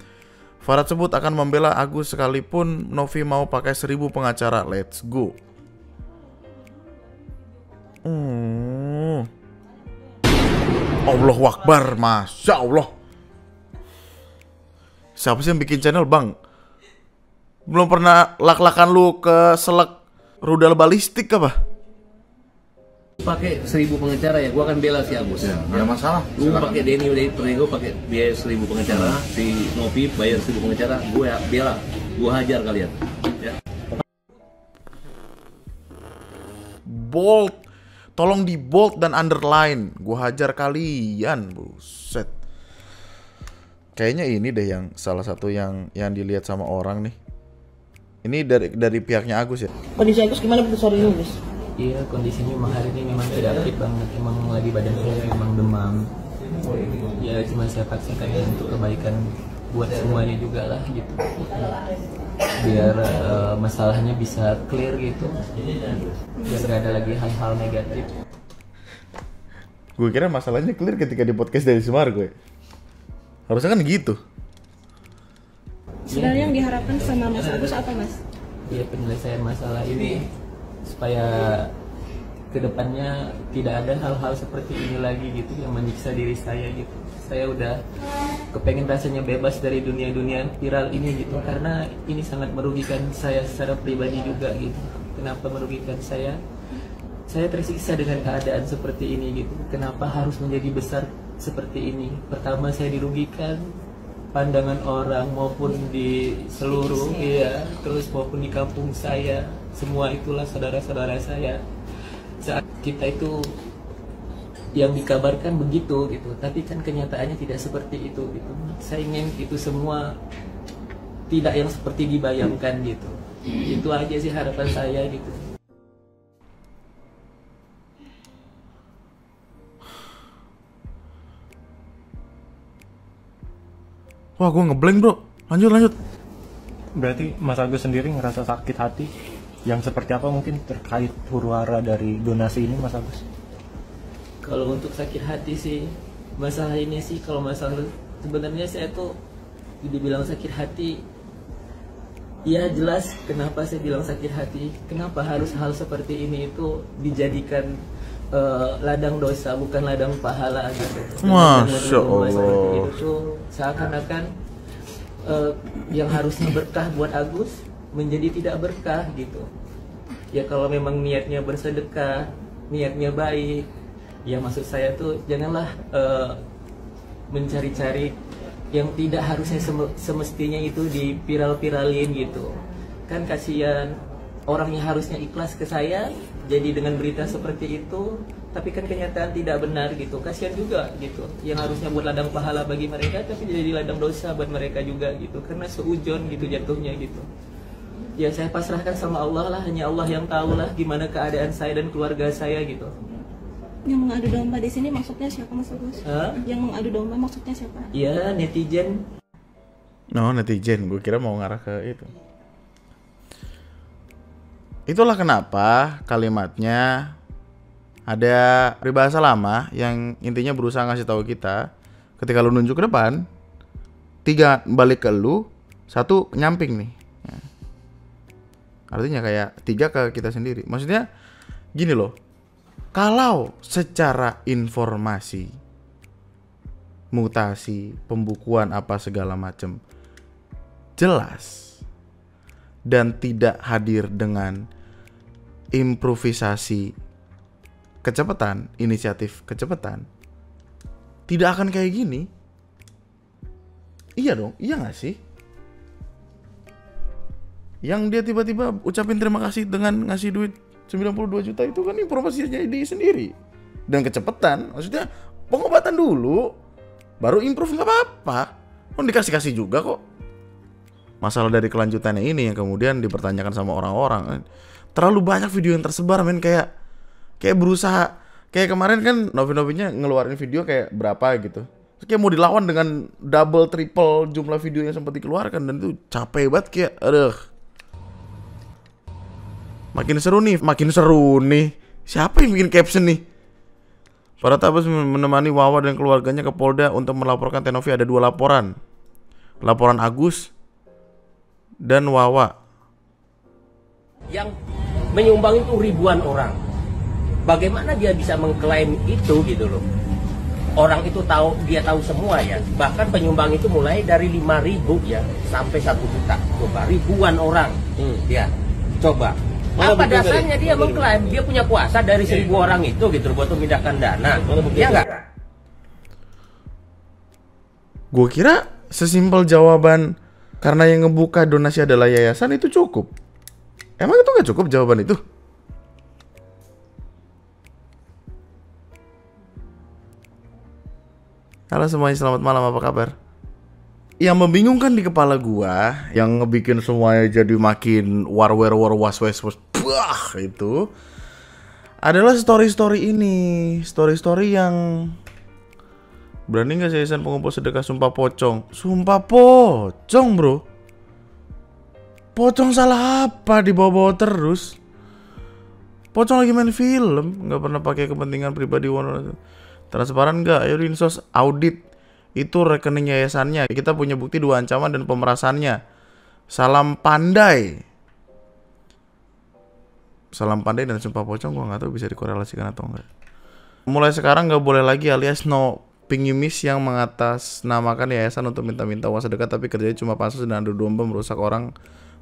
Farhat sebut akan membela Agus sekalipun Novi mau pakai 1000 pengacara. Let's go. Allahu Akbar, Masya Allah. Siapa sih yang bikin channel bang? Belum pernah lak-lakan lu ke selek rudal balistik apa? Pakai 1000 pengacara ya, gua akan bela si Agus. Ya masalah. Lu pakai Denny udah gue pakai biaya 1000 pengacara, si Novi bayar 1000 pengacara, gue bela, gue hajar kalian. Ya. Bold, tolong di bold dan underline. Gue hajar kalian, buset. Kayaknya ini deh yang salah satu yang dilihat sama orang nih. Ini dari pihaknya Agus ya. Kondisi Agus gimana sore ini, Gus? Iya, kondisinya memang hari ini memang tidak fit banget. Emang lagi badan saya memang demam. Ya cuma saya paksakan untuk kebaikan buat semuanya juga lah gitu. Biar masalahnya bisa clear gitu. Biar gak ada lagi hal-hal negatif. Gue kira masalahnya clear ketika di podcast dari Sumargo ya. Harusnya kan gitu. Sebenarnya yang diharapkan sama Mas Agus apa, Mas? Ya penyelesaian masalah ini supaya kedepannya tidak ada hal-hal seperti ini lagi gitu yang menyiksa diri saya gitu. Saya udah kepengen rasanya bebas dari dunia-dunia viral ini gitu, karena ini sangat merugikan saya secara pribadi juga gitu. Kenapa merugikan saya? Saya tersiksa dengan keadaan seperti ini gitu. Kenapa harus menjadi besar seperti ini? Pertama saya dirugikan pandangan orang maupun di seluruh terus maupun di kampung saya, semua itulah saudara-saudara saya. Saat kita itu yang dikabarkan begitu gitu, tapi kan kenyataannya tidak seperti itu gitu. Saya ingin itu semua tidak yang seperti dibayangkan gitu. Itu aja sih harapan saya gitu. Wah gue ngeblank bro. Lanjut. Berarti Mas Agus sendiri ngerasa sakit hati yang seperti apa mungkin terkait huru-hara dari donasi ini, Mas Agus? Kalau untuk sakit hati sih, masalah ini sih, kalau masalah sebenarnya saya tuh dibilang sakit hati Ya jelas kenapa saya bilang sakit hati. Kenapa harus hal seperti ini itu dijadikan ladang dosa bukan ladang pahala gitu. Masya Allah. Seperti itu tuh seakan-akan yang harusnya berkah buat Agus menjadi tidak berkah gitu. Ya kalau memang niatnya bersedekah, niatnya baik, ya maksud saya tuh janganlah mencari-cari yang tidak harusnya semestinya itu diviral-viralin gitu. Kan kasihan orang yang harusnya ikhlas ke saya jadi dengan berita seperti itu, tapi kan kenyataan tidak benar gitu. Kasihan juga gitu. Yang harusnya buat ladang pahala bagi mereka tapi jadi ladang dosa buat mereka juga gitu. Karena seujon gitu jatuhnya gitu. Ya saya pasrahkan sama Allah lah, hanya Allah yang tahu lah gimana keadaan saya dan keluarga saya gitu. Yang mengadu domba di sini maksudnya siapa Mas Agus? Yang mengadu domba maksudnya siapa? Ya netizen. No, netizen. Gue kira mau ngarah ke itu. Itulah kenapa kalimatnya ada peribahasa lama yang intinya berusaha ngasih tahu kita, ketika lu nunjuk ke depan, 3 balik ke lu, 1 nyamping nih. Artinya kayak 3 ke kita sendiri. Maksudnya gini loh. Kalau secara informasi, mutasi, pembukuan apa segala macam jelas dan tidak hadir dengan improvisasi kecepatan, inisiatif kecepatan, tidak akan kayak gini. Iya dong, iya gak sih? Yang dia tiba-tiba ucapin terima kasih dengan ngasih duit 92 juta itu kan informasinya dia sendiri. Dan kecepatan, maksudnya pengobatan dulu, baru improve gak apa-apa. Oh dikasih-kasih juga kok. Masalah dari kelanjutannya ini yang kemudian dipertanyakan sama orang-orang. Terlalu banyak video yang tersebar men, kayak berusaha. Kayak kemarin kan Novi-Novinya ngeluarin video kayak berapa gitu. Terus kayak mau dilawan dengan double, triple jumlah video yang sempat dikeluarkan. Dan itu capek banget kayak aduh. Makin seru nih. Siapa yang bikin caption nih? Para tabes menemani Wawa dan keluarganya ke Polda untuk melaporkan Teh Novi. Ada 2 laporan. Laporan Agus dan Wawa. Yang menyumbang itu ribuan orang. Bagaimana dia bisa mengklaim itu gitu loh? Orang itu dia tahu semua ya. Bahkan penyumbang itu mulai dari 5.000 ya sampai 1 juta. Coba ribuan orang. Ya, coba. Apa dasarnya dia mengklaim dia punya kuasa dari 1.000 orang itu gitu buat memindahkan dana? Ya enggak? Gue kira sesimpel jawaban karena yang ngebuka donasi adalah yayasan itu cukup. Emang itu gak cukup jawaban itu? Halo semuanya, selamat malam, apa kabar? Yang membingungkan di kepala gua, yang ngebikin semuanya jadi makin was-was itu adalah story-story ini. Story-story yang berani gak sih yayasan pengumpul sedekah Sumpah Pocong? Sumpah Pocong bro. Pocong salah apa dibawa-bawa terus? Pocong lagi main film, gak pernah pakai kepentingan pribadi. Transparan gak? Ayo Dinsos audit itu rekening yayasannya. Kita punya bukti 2 ancaman dan pemerasannya. Salam pandai. Salam pandai dan Sumpah Pocong gua gak tahu bisa dikorelasikan atau enggak. Mulai sekarang gak boleh lagi alias no pengemis yang mengatasnamakan yayasan untuk minta-minta uang sedekah tapi kerjanya cuma pansus dan adu domba merusak orang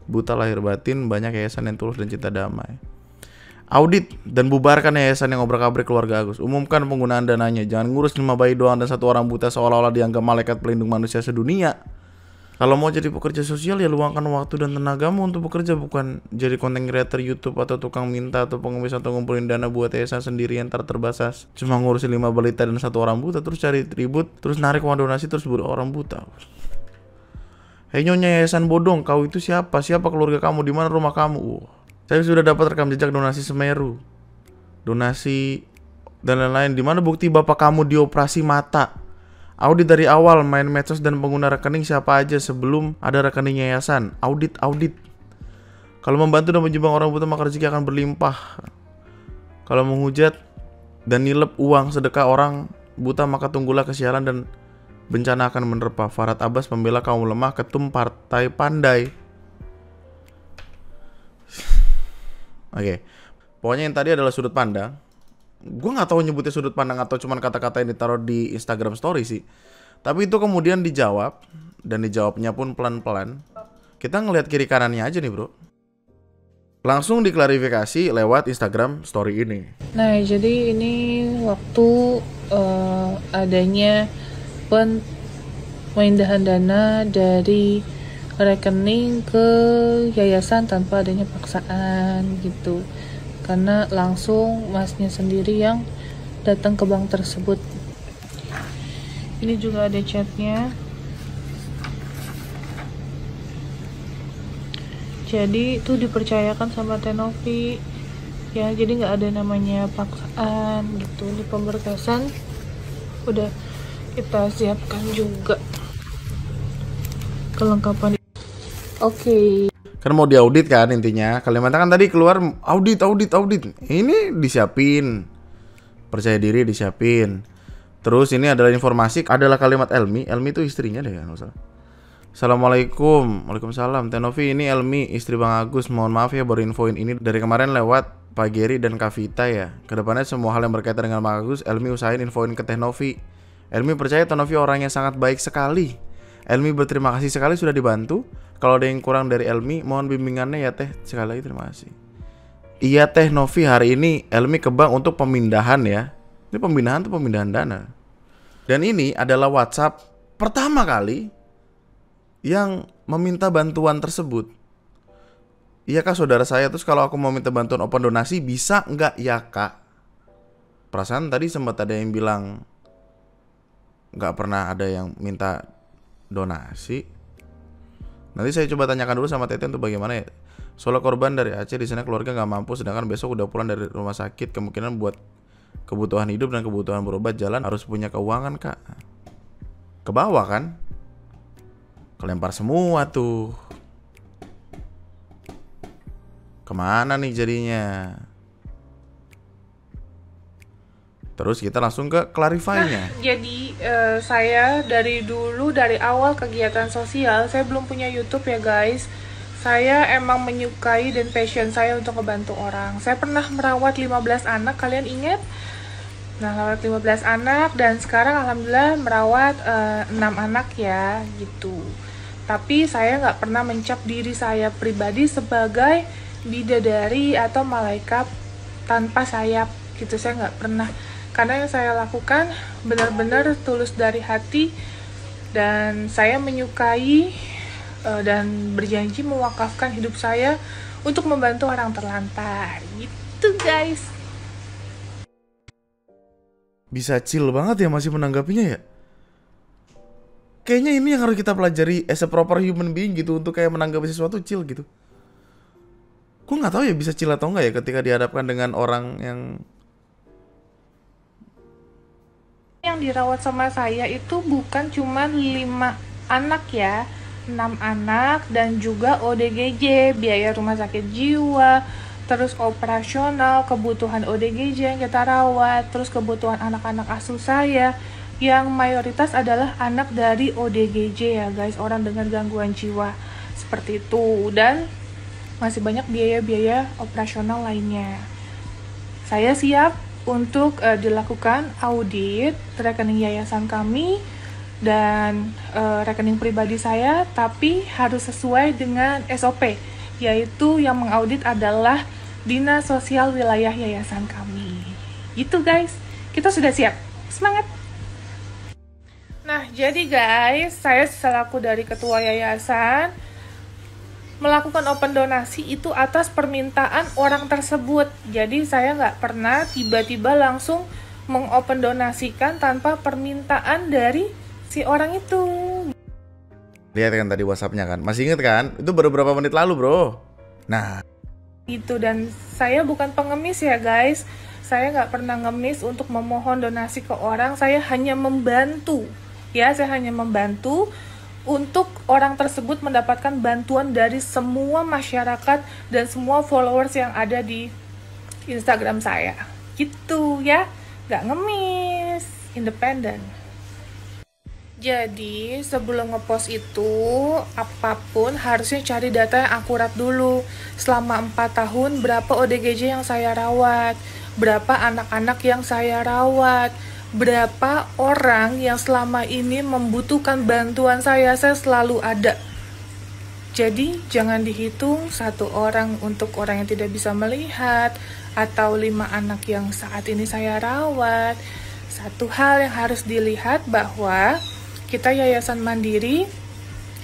buta lahir batin. Banyak yayasan yang tulus dan cinta damai. Audit dan bubarkan yayasan yang obrak-abrik keluarga Agus. Umumkan penggunaan dananya. Jangan ngurus 5 bayi doang dan 1 orang buta seolah-olah dianggap malaikat pelindung manusia sedunia. Kalau mau jadi pekerja sosial ya luangkan waktu dan tenagamu untuk bekerja, bukan jadi content creator YouTube atau tukang minta atau pengemis atau ngumpulin dana buat yayasan sendirian terbasas. Cuma ngurusin 5 balita dan 1 orang buta, terus cari ribut, terus narik uang donasi, terus buru orang buta. Hei nyonya yayasan bodong, kau itu siapa? Siapa keluarga kamu? Di mana rumah kamu? Saya sudah dapat rekam jejak donasi Semeru, donasi dan lain-lain. Di mana bukti bapak kamu dioperasi mata? Audit dari awal, main medsos dan pengguna rekening siapa aja sebelum ada rekening yayasan. Audit. Kalau membantu dan menjebak orang buta maka rezeki akan berlimpah. Kalau menghujat dan nilep uang sedekah orang buta maka tunggulah kesialan dan bencana akan menerpa. Farhad Abbas, pembela kaum lemah, ketum Partai Pandai. Oke. Pokoknya yang tadi adalah sudut pandang. Gue nggak tahu nyebutnya sudut pandang atau cuman kata-kata yang ditaruh di Instagram story sih. Tapi itu kemudian dijawab, dan dijawabnya pun pelan-pelan. Kita ngelihat kiri kanannya aja nih bro. Langsung diklarifikasi lewat Instagram story ini. Nah, jadi ini waktu adanya pemindahan dana dari rekening ke yayasan tanpa adanya paksaan gitu. Karena langsung masnya sendiri yang datang ke bank tersebut. Ini juga ada chatnya. Jadi itu dipercayakan sama Tenovi. Ya, jadi nggak ada namanya paksaan gitu. Di pemberkasan udah kita siapkan juga kelengkapan. Oke. Kan mau diaudit kan intinya. Kalimatnya kan tadi keluar audit. Ini disiapin. Percaya diri disiapin. Terus ini adalah informasi, adalah kalimat Elmi. Elmi itu istrinya deh kan, masalah. Assalamualaikum. Waalaikumsalam. Tenovi, ini Elmi, istri Bang Agus. Mohon maaf ya baru infoin ini dari kemarin lewat Pak Geri dan Kak Vita ya. Kedepannya semua hal yang berkaitan dengan Bang Agus, Elmi usahain infoin ke Tenovi. Elmi percaya Tenovi orang yang sangat baik sekali. Elmi berterima kasih sekali sudah dibantu. Kalau ada yang kurang dari Elmi, mohon bimbingannya ya Teh. Sekali lagi terima kasih. Iya Teh Novi, hari ini Elmi ke bank untuk pemindahan ya. Ini pemindahan tuh pemindahan dana. Dan ini adalah WhatsApp pertama kali yang meminta bantuan tersebut. Iya kak saudara saya, terus kalau aku mau minta bantuan open donasi bisa nggak ya kak? Perasaan tadi sempat ada yang bilang nggak pernah ada yang minta donasi. Nanti saya coba tanyakan dulu sama Tete untuk bagaimana ya. Soalnya korban dari Aceh di sana keluarga nggak mampu, sedangkan besok udah pulang dari rumah sakit, kemungkinan buat kebutuhan hidup dan kebutuhan berobat jalan harus punya keuangan kak. Ke bawah kan? Kelempar semua tuh. Kemana nih jadinya? Terus kita langsung ke clarify-nya. Nah, jadi saya dari awal kegiatan sosial, saya belum punya YouTube ya guys. Saya emang menyukai dan passion saya untuk membantu orang. Saya pernah merawat 15 anak, kalian ingat? Nah, merawat 15 anak dan sekarang alhamdulillah merawat 6 anak ya, gitu. Tapi saya nggak pernah mencap diri saya pribadi sebagai bidadari atau malaikat tanpa sayap, gitu. Saya nggak pernah. Karena yang saya lakukan benar-benar tulus dari hati dan saya menyukai dan berjanji mewakafkan hidup saya untuk membantu orang terlantar gitu guys. Bisa chill banget ya masih menanggapinya ya. Kayaknya ini yang harus kita pelajari as a proper human being gitu, untuk kayak menanggapi sesuatu chill gitu. Gue nggak tahu ya bisa chill atau enggak ya ketika dihadapkan dengan orang yang dirawat sama saya itu bukan cuma 5 anak ya, 6 anak dan juga ODGJ, biaya rumah sakit jiwa, terus operasional, kebutuhan ODGJ yang kita rawat, terus kebutuhan anak-anak asuh saya yang mayoritas adalah anak dari ODGJ ya guys, orang dengan gangguan jiwa seperti itu, dan masih banyak biaya-biaya operasional lainnya. Saya siap untuk dilakukan audit rekening yayasan kami dan rekening pribadi saya, tapi harus sesuai dengan SOP, yaitu yang mengaudit adalah Dinas Sosial Wilayah Yayasan kami. Gitu guys, kita sudah siap. Semangat! Nah, jadi guys, saya selaku dari ketua yayasan melakukan open donasi itu atas permintaan orang tersebut. Jadi saya nggak pernah tiba-tiba langsung mengopen donasikan tanpa permintaan dari si orang itu. Lihat kan tadi WhatsApp-nya kan, masih inget kan? Itu baru beberapa menit lalu bro. Nah itu, dan saya bukan pengemis ya guys. Saya nggak pernah ngemis untuk memohon donasi ke orang. Saya hanya membantu. Ya, saya hanya membantu untuk orang tersebut mendapatkan bantuan dari semua masyarakat dan semua followers yang ada di Instagram saya. Gitu ya, nggak ngemis, independen. Jadi sebelum ngepost itu, apapun harusnya cari data yang akurat dulu. Selama 4 tahun berapa ODGJ yang saya rawat, berapa anak-anak yang saya rawat, berapa orang yang selama ini membutuhkan bantuan saya selalu ada. Jadi jangan dihitung 1 orang untuk orang yang tidak bisa melihat, atau 5 anak yang saat ini saya rawat. Satu hal yang harus dilihat bahwa kita yayasan mandiri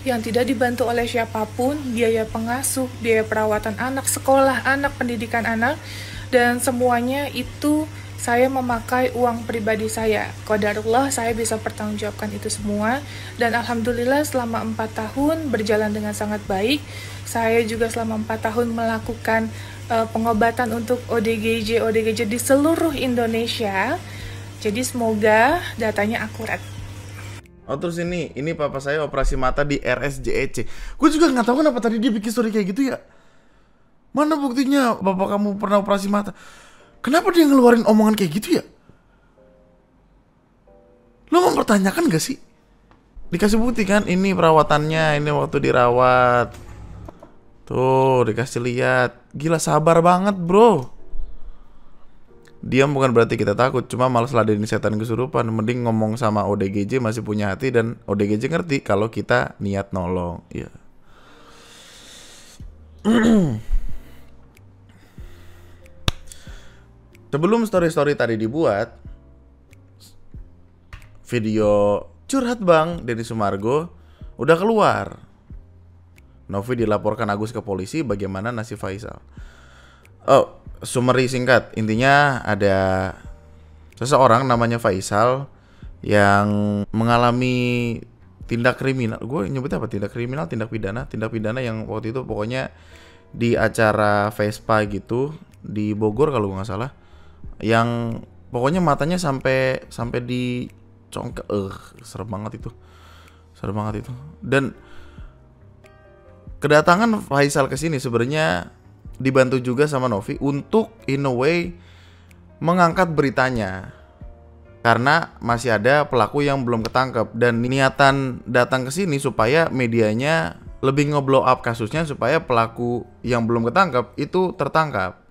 yang tidak dibantu oleh siapapun, biaya pengasuh, biaya perawatan anak, sekolah anak, pendidikan anak, dan semuanya itu saya memakai uang pribadi saya. Qadarullah saya bisa pertanggungjawabkan itu semua, dan alhamdulillah selama 4 tahun berjalan dengan sangat baik. Saya juga selama 4 tahun melakukan pengobatan untuk ODGJ di seluruh Indonesia. Jadi semoga datanya akurat. Oh terus ini papa saya operasi mata di RSJEC. Gue juga nggak tahu kenapa tadi dia bikin story kayak gitu ya. Mana buktinya bapak kamu pernah operasi mata? Kenapa dia ngeluarin omongan kayak gitu ya? Lo mempertanyakan gak sih? Dikasih bukti kan, ini perawatannya, ini waktu dirawat. Tuh dikasih lihat. Gila sabar banget bro. Diam bukan berarti kita takut, cuma malas ladenin setan kesurupan. Mending ngomong sama ODGJ masih punya hati, dan ODGJ ngerti kalau kita niat nolong. Iya. Sebelum story-story tadi dibuat, video curhat Bang Deddy Sumargo udah keluar. Novi dilaporkan Agus ke polisi, bagaimana nasib Faisal? Oh, summary singkat, intinya ada seseorang namanya Faisal yang mengalami tindak kriminal. Gue nyebutnya apa? Tindak kriminal, tindak pidana yang waktu itu pokoknya di acara Vespa gitu di Bogor kalau gue nggak salah, yang pokoknya matanya sampai dicongkel. Serem banget itu. Dan kedatangan Faisal ke sini sebenarnya dibantu juga sama Novi untuk in a way mengangkat beritanya, karena masih ada pelaku yang belum ketangkep, dan niatan datang ke sini supaya medianya lebih nge-blow up kasusnya supaya pelaku yang belum ketangkep itu tertangkap.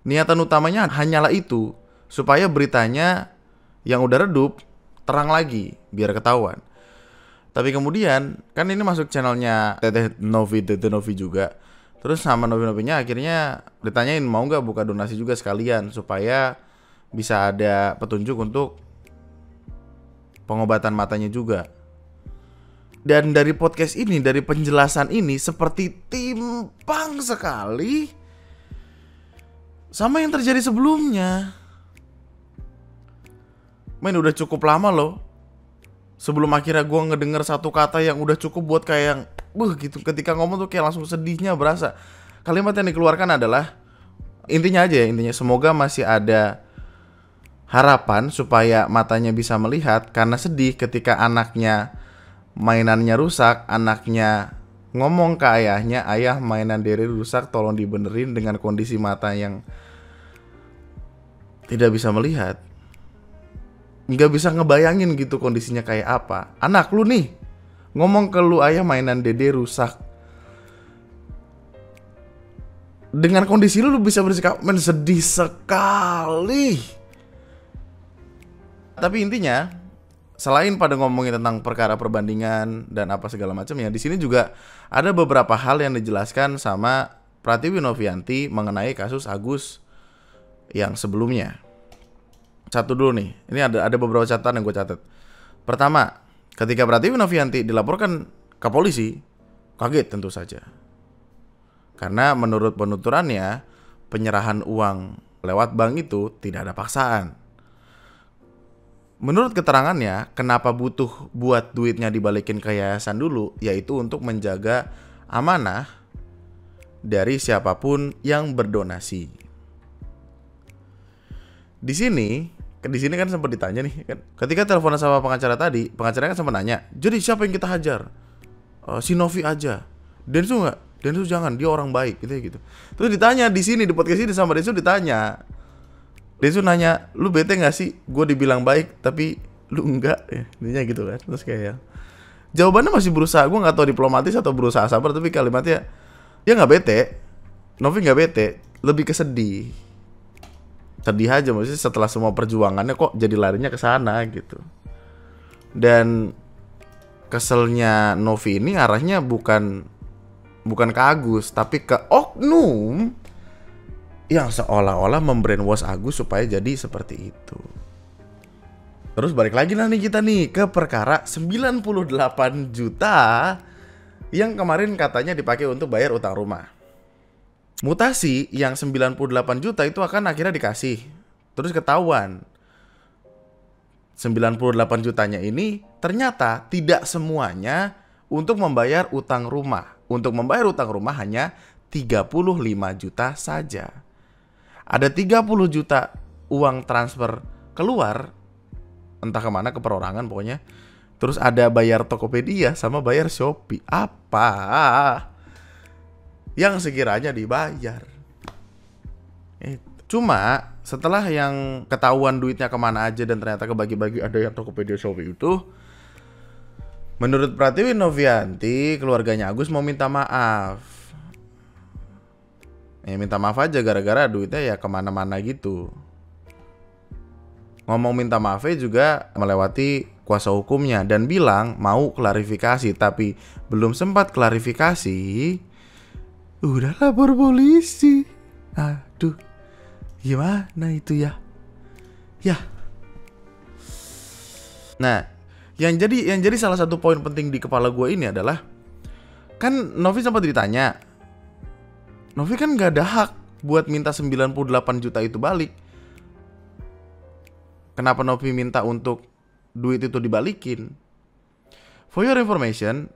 Niatan utamanya hanyalah itu, supaya beritanya yang udah redup terang lagi biar ketahuan. Tapi kemudian kan ini masuk channelnya Teteh Novi juga. Terus sama Novi-Novinya akhirnya ditanyain mau nggak buka donasi juga sekalian supaya bisa ada petunjuk untuk pengobatan matanya juga. Dan dari podcast ini, dari penjelasan ini seperti timpang sekali sama yang terjadi sebelumnya. Men udah cukup lama loh sebelum akhirnya gue ngedenger satu kata yang udah cukup buat kayak yang gitu, ketika ngomong tuh kayak langsung sedihnya berasa. Kalimat yang dikeluarkan adalah intinya semoga masih ada harapan supaya matanya bisa melihat, karena sedih ketika anaknya mainannya rusak, anaknya ngomong ke ayahnya, ayah mainan Dere rusak, tolong dibenerin, dengan kondisi mata yang tidak bisa melihat. Nggak bisa ngebayangin gitu kondisinya kayak apa. Anak lu nih ngomong ke lu, ayah mainan Dede rusak. Dengan kondisi lu bisa bersikap sedih sekali. Tapi intinya selain pada ngomongin tentang perkara perbandingan dan apa segala macamnya, di sini juga ada beberapa hal yang dijelaskan sama Pratiwi Novianti mengenai kasus Agus yang sebelumnya. Satu dulu nih, ini ada beberapa catatan yang gue catat. Pertama, ketika Pratiwi Novianti dilaporkan ke polisi, kaget tentu saja. Karena menurut penuturannya, penyerahan uang lewat bank itu tidak ada paksaan. Menurut keterangannya, kenapa butuh buat duitnya dibalikin ke yayasan dulu, yaitu untuk menjaga amanah dari siapapun yang berdonasi. Di sini kan sempat ditanya nih kan. Ketika teleponan sama pengacara tadi, pengacaranya kan sempat nanya, "Jadi siapa yang kita hajar?" Si Novi aja. Densu enggak? Densu jangan, dia orang baik gitu. Terus ditanya di sini di podcast ini sama Densu ditanya. Densu nanya, "Lu bete enggak sih? Gue dibilang baik tapi lu enggak ya, intinya gitu kan. Terus kayak jawabannya masih berusaha, gue nggak tahu diplomatis atau berusaha sabar, tapi kalimatnya dia nggak bete, Novi nggak bete, lebih ke sedih aja, maksudnya setelah semua perjuangannya kok jadi larinya ke sana gitu. Dan keselnya Novi ini arahnya bukan ke Agus, tapi ke oknum yang seolah-olah membrainwash Agus supaya jadi seperti itu. Terus balik lagi nih kita nih ke perkara 98 juta yang kemarin katanya dipakai untuk bayar utang rumah. Mutasi yang 98 juta itu akan akhirnya dikasih. Terus ketahuan 98 jutanya ini ternyata tidak semuanya untuk membayar utang rumah. Untuk membayar utang rumah hanya 35 juta saja. Ada 30 juta uang transfer keluar, entah kemana, ke perorangan pokoknya. Terus ada bayar Tokopedia sama bayar Shopee. Apa yang sekiranya dibayar. Cuma setelah yang ketahuan duitnya kemana aja dan ternyata kebagi-bagi ada yang Tokopedia, Shopee itu, menurut Pratiwi Novianti, keluarganya Agus mau minta maaf. Ya minta maaf aja gara-gara duitnya ya kemana-mana gitu. Ngomong minta maafnya juga melewati kuasa hukumnya dan bilang mau klarifikasi, tapi belum sempat klarifikasi udah lapor polisi. Aduh, gimana itu ya? Ya. Nah, yang jadi salah satu poin penting di kepala gue ini adalah, kan Novi sempat ditanya, Novi kan gak ada hak buat minta 98 juta itu balik. Kenapa Novi minta untuk duit itu dibalikin? For your information,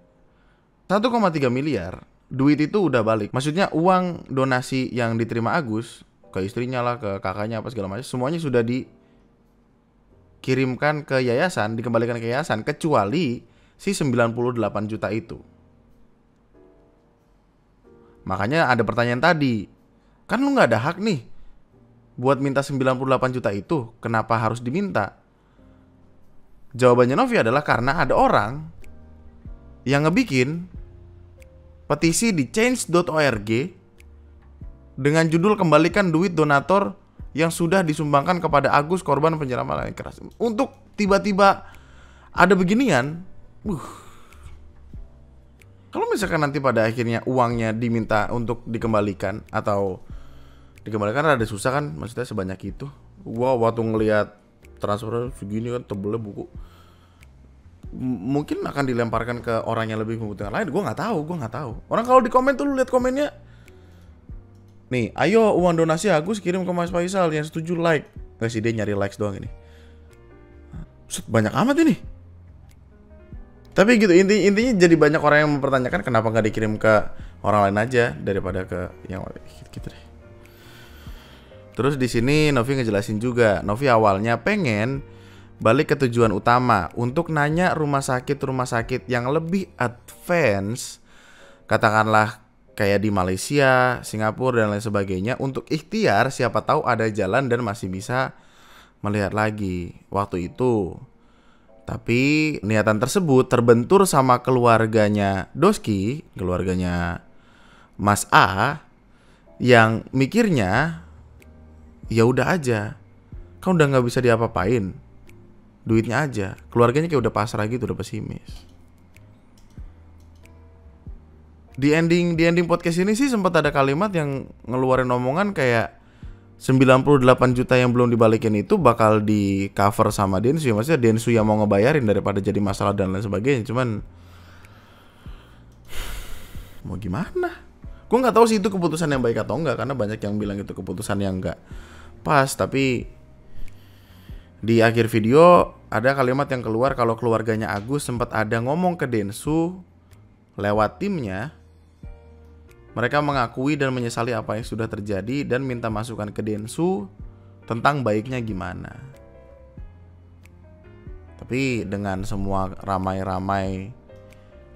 1,3 miliar duit itu udah balik. Maksudnya uang donasi yang diterima Agus ke istrinya lah, ke kakaknya apa segala macam, semuanya sudah dikirimkan ke yayasan, dikembalikan ke yayasan, kecuali si 98 juta itu. Makanya ada pertanyaan tadi, kan lu gak ada hak nih buat minta 98 juta itu, kenapa harus diminta? Jawabannya Novi adalah karena ada orang yang ngebikin petisi di change.org dengan judul kembalikan duit donator yang sudah disumbangkan kepada Agus korban penyiraman air keras. Untuk tiba-tiba ada beginian, kalau misalkan nanti pada akhirnya uangnya diminta untuk dikembalikan atau dikembalikan rada susah kan, maksudnya sebanyak itu. Gua waktu ngelihat transfer segini kan tebelnya buku, mungkin akan dilemparkan ke orang yang lebih membutuhkan lain. Gue nggak tahu. Orang kalau di komen tuh lu lihat komennya, nih, ayo uang donasi Agus kirim ke Mas Faisal, yang setuju like. Nggak sih, dia nyari likes doang ini. Banyak amat ini. Tapi gitu, intinya jadi banyak orang yang mempertanyakan kenapa nggak dikirim ke orang lain aja daripada ke yang gitu deh. Terus di sini Novi ngejelasin juga, Novi awalnya pengen balik ke tujuan utama untuk nanya rumah sakit yang lebih advance, katakanlah kayak di Malaysia, Singapura dan lain sebagainya, untuk ikhtiar siapa tahu ada jalan dan masih bisa melihat lagi waktu itu. Tapi niatan tersebut terbentur sama keluarganya Doski, keluarganya Mas A, yang mikirnya ya udah aja, kan udah nggak bisa diapa-apain, duitnya aja. Keluarganya kayak udah pasrah gitu, udah pesimis. Di ending podcast ini sih sempat ada kalimat yang ngeluarin omongan kayak 98 juta yang belum dibalikin itu bakal di cover sama Densu. Ya, maksudnya Densu yang mau ngebayarin daripada jadi masalah dan lain sebagainya. Cuman mau gimana? Gue nggak tahu sih itu keputusan yang baik atau enggak, karena banyak yang bilang itu keputusan yang enggak pas. Tapi di akhir video ada kalimat yang keluar kalau keluarganya Agus sempat ada ngomong ke Densu lewat timnya. Mereka mengakui dan menyesali apa yang sudah terjadi dan minta masukan ke Densu tentang baiknya gimana. Tapi dengan semua ramai-ramai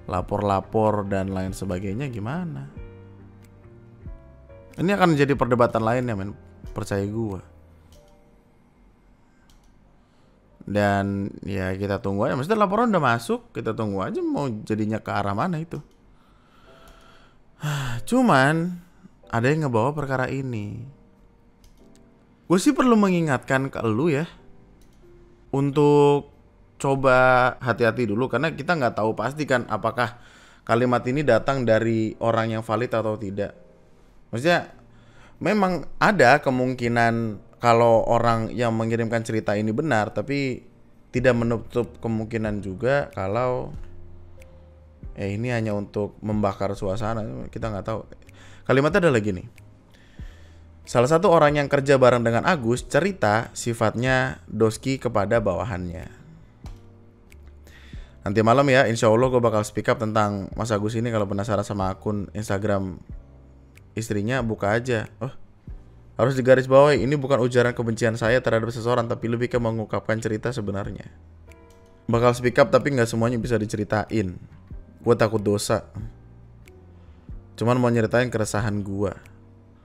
lapor-lapor dan lain sebagainya gimana? Ini akan menjadi perdebatan lain ya men, percaya gue. Dan ya kita tunggu aja. Maksudnya laporan udah masuk, kita tunggu aja mau jadinya ke arah mana itu. Cuman ada yang ngebawa perkara ini. Gue sih perlu mengingatkan ke lu ya, untuk coba hati-hati dulu, karena kita nggak tahu pasti kan apakah kalimat ini datang dari orang yang valid atau tidak. Maksudnya memang ada kemungkinan kalau orang yang mengirimkan cerita ini benar, tapi tidak menutup kemungkinan juga kalau ini hanya untuk membakar suasana. Kita nggak tahu. Kalimatnya ada lagi nih. Salah satu orang yang kerja bareng dengan Agus cerita sifatnya Doski kepada bawahannya. Nanti malam ya, insya Allah gue bakal speak up tentang Mas Agus ini. Kalau penasaran sama akun Instagram istrinya, buka aja. Harus digarisbawahi, ini bukan ujaran kebencian saya terhadap seseorang, tapi lebih ke mengungkapkan cerita sebenarnya. Bakal speak up tapi nggak semuanya bisa diceritain. Gue takut dosa. Cuman mau nyeritain keresahan gue.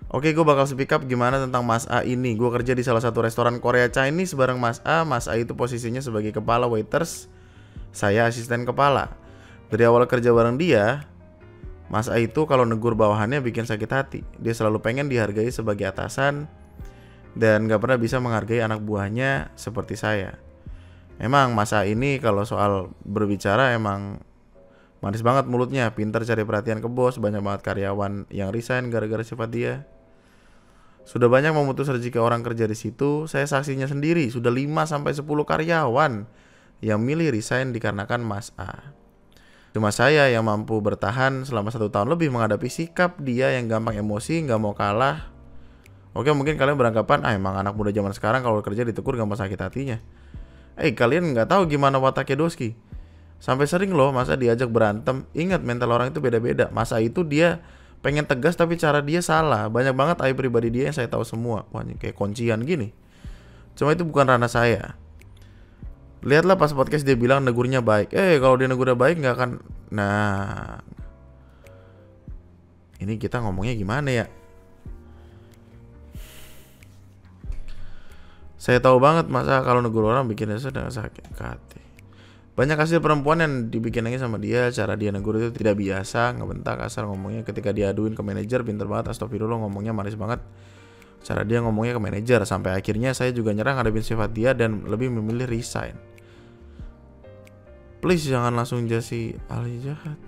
Oke, gue bakal speak up gimana tentang Mas A ini. Gue kerja di salah satu restoran Korea Chinese bareng Mas A. Mas A itu posisinya sebagai kepala waiters, saya asisten kepala. Dari awal kerja bareng dia, Mas A itu kalau negur bawahannya bikin sakit hati. Dia selalu pengen dihargai sebagai atasan dan gak pernah bisa menghargai anak buahnya seperti saya. Emang Mas A ini kalau soal berbicara emang manis banget mulutnya, pintar cari perhatian ke bos, banyak banget karyawan yang resign gara-gara sifat dia. Sudah banyak memutus rezeki orang kerja di situ, saya saksinya sendiri, sudah 5-10 karyawan yang milih resign dikarenakan Mas A. Cuma saya yang mampu bertahan selama 1 tahun lebih menghadapi sikap dia yang gampang emosi, gak mau kalah. Oke, mungkin kalian beranggapan, emang anak muda zaman sekarang kalau kerja ditegur gampang sakit hatinya. Kalian gak tahu gimana wataknya Doski. Sampai sering loh Mas A diajak berantem. Ingat, mental orang itu beda-beda. Mas A itu dia pengen tegas tapi cara dia salah. Banyak banget aib pribadi dia yang saya tahu semua. Wah, ini kayak kuncian gini. Cuma itu bukan ranah saya. Lihatlah pas podcast dia bilang negurnya baik. Kalau dia negurnya baik nggak akan. Nah, ini kita ngomongnya gimana ya? Saya tahu banget masa kalau negur orang bikin dia sedang sakit hati. Banyak hasil perempuan yang dibikin nangis sama dia. Cara dia negur itu tidak biasa, ngebentak, kasar ngomongnya. Ketika diaduin ke manajer, pinter banget, astagfirullah, ngomongnya manis banget. Cara dia ngomongnya ke manajer. Sampai akhirnya saya juga nyerah ngadepin sifat dia dan lebih memilih resign. Please jangan langsung jadi Ali jahat.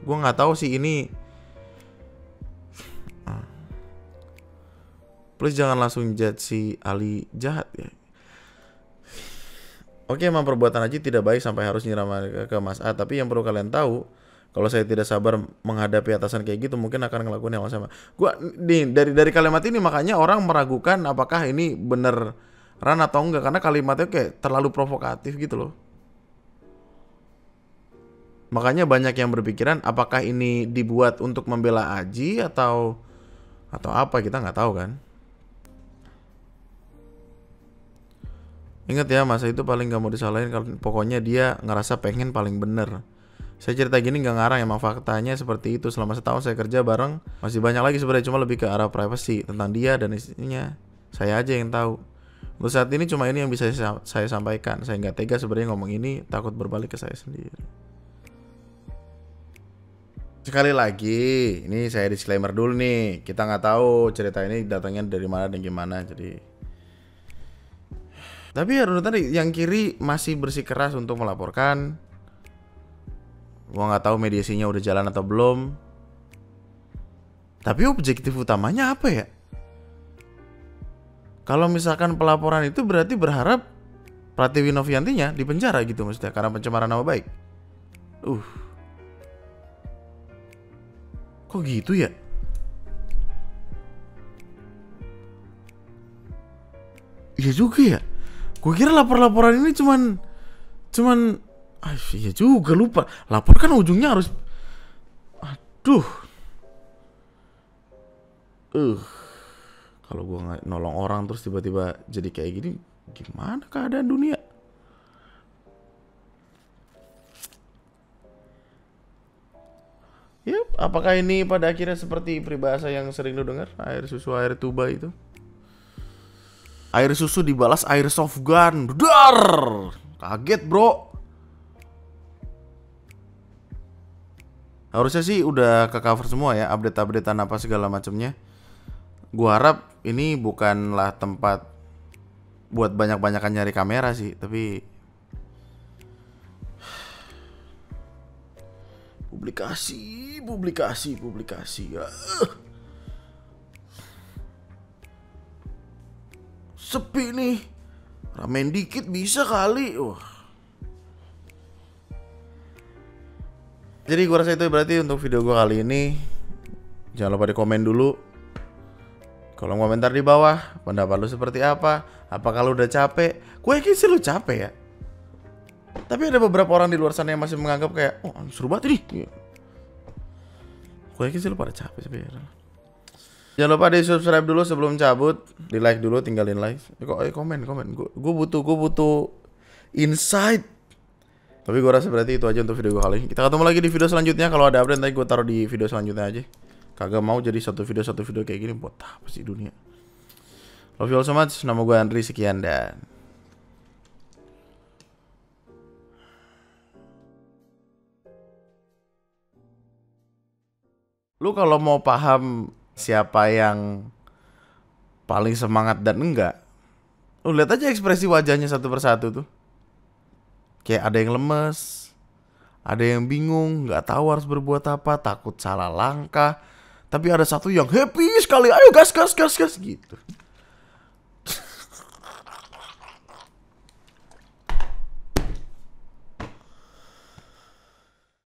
Gue gak tahu sih ini. Please jangan langsung judge si Ali jahat ya. Oke, emang perbuatan Aji tidak baik sampai harus nyiram ke Mas A. Tapi yang perlu kalian tahu, kalau saya tidak sabar menghadapi atasan kayak gitu, mungkin akan ngelakuin yang sama. Gua dari kalimat ini makanya orang meragukan apakah ini beneran atau enggak, karena kalimatnya kayak terlalu provokatif gitu loh. Makanya banyak yang berpikiran apakah ini dibuat untuk membela Aji atau apa, kita nggak tahu kan. Ingat ya, masa itu paling gak mau disalahin kalau pokoknya dia ngerasa pengen paling bener. Saya cerita gini gak ngarang, emang faktanya seperti itu. Selama setahun saya kerja bareng, masih banyak lagi sebenarnya, cuma lebih ke arah privacy tentang dia dan istrinya. Saya aja yang tahu. Untuk saat ini cuma ini yang bisa saya sampaikan. Saya gak tega sebenarnya ngomong ini, takut berbalik ke saya sendiri. Sekali lagi, ini saya disclaimer dulu nih. Kita gak tahu cerita ini datangnya dari mana dan gimana, jadi. Tapi ya tadi yang kiri masih bersikeras untuk melaporkan. Gua nggak tahu mediasinya udah jalan atau belum. Tapi objektif utamanya apa ya? Kalau misalkan pelaporan itu berarti berharap Pratiwi Noviantinya dipenjara gitu maksudnya karena pencemaran nama baik. Kok gitu ya? Iya juga ya. Gue kira laporan ini cuman iya juga lupa. Lapor kan ujungnya harus kalau gue nggak nolong orang terus tiba-tiba jadi kayak gini, gimana keadaan dunia? Yap, apakah ini pada akhirnya seperti peribahasa yang sering lu dengar, air susu air tuba itu? Air susu dibalas air soft gun. Dar! Kaget bro. Harusnya sih udah ke cover semua ya, update-updatean apa segala macamnya. Gua harap ini bukanlah tempat buat banyak-banyakan nyari kamera sih, tapi publikasi ya. Sepi nih, ramen dikit bisa kali. Jadi gue rasa itu berarti untuk video gue kali ini. Jangan lupa di komen dulu, kolom komentar di bawah, pendapat lu seperti apa. Apakah lu udah capek? Gue yakin sih lu capek ya. Tapi ada beberapa orang di luar sana yang masih menganggap kayak, oh seru banget ini. Gue yakin sih lu pada capek sebenarnya. Jangan lupa di subscribe dulu sebelum cabut, di like dulu, tinggalin like. Komen. Gue butuh insight. Tapi gue rasa berarti itu aja untuk video gue kali ini. Kita ketemu lagi di video selanjutnya. Kalau ada update nanti gue taruh di video selanjutnya aja. Kagak mau jadi satu video kayak gini, buat apa sih dunia. Love you all so much. Nama gue Andri, sekian dan lu kalau mau paham siapa yang paling semangat dan enggak, lu lihat aja ekspresi wajahnya satu persatu tuh. Kayak ada yang lemes, ada yang bingung, nggak tahu harus berbuat apa, takut salah langkah. Tapi ada satu yang happy sekali, ayo gas gitu.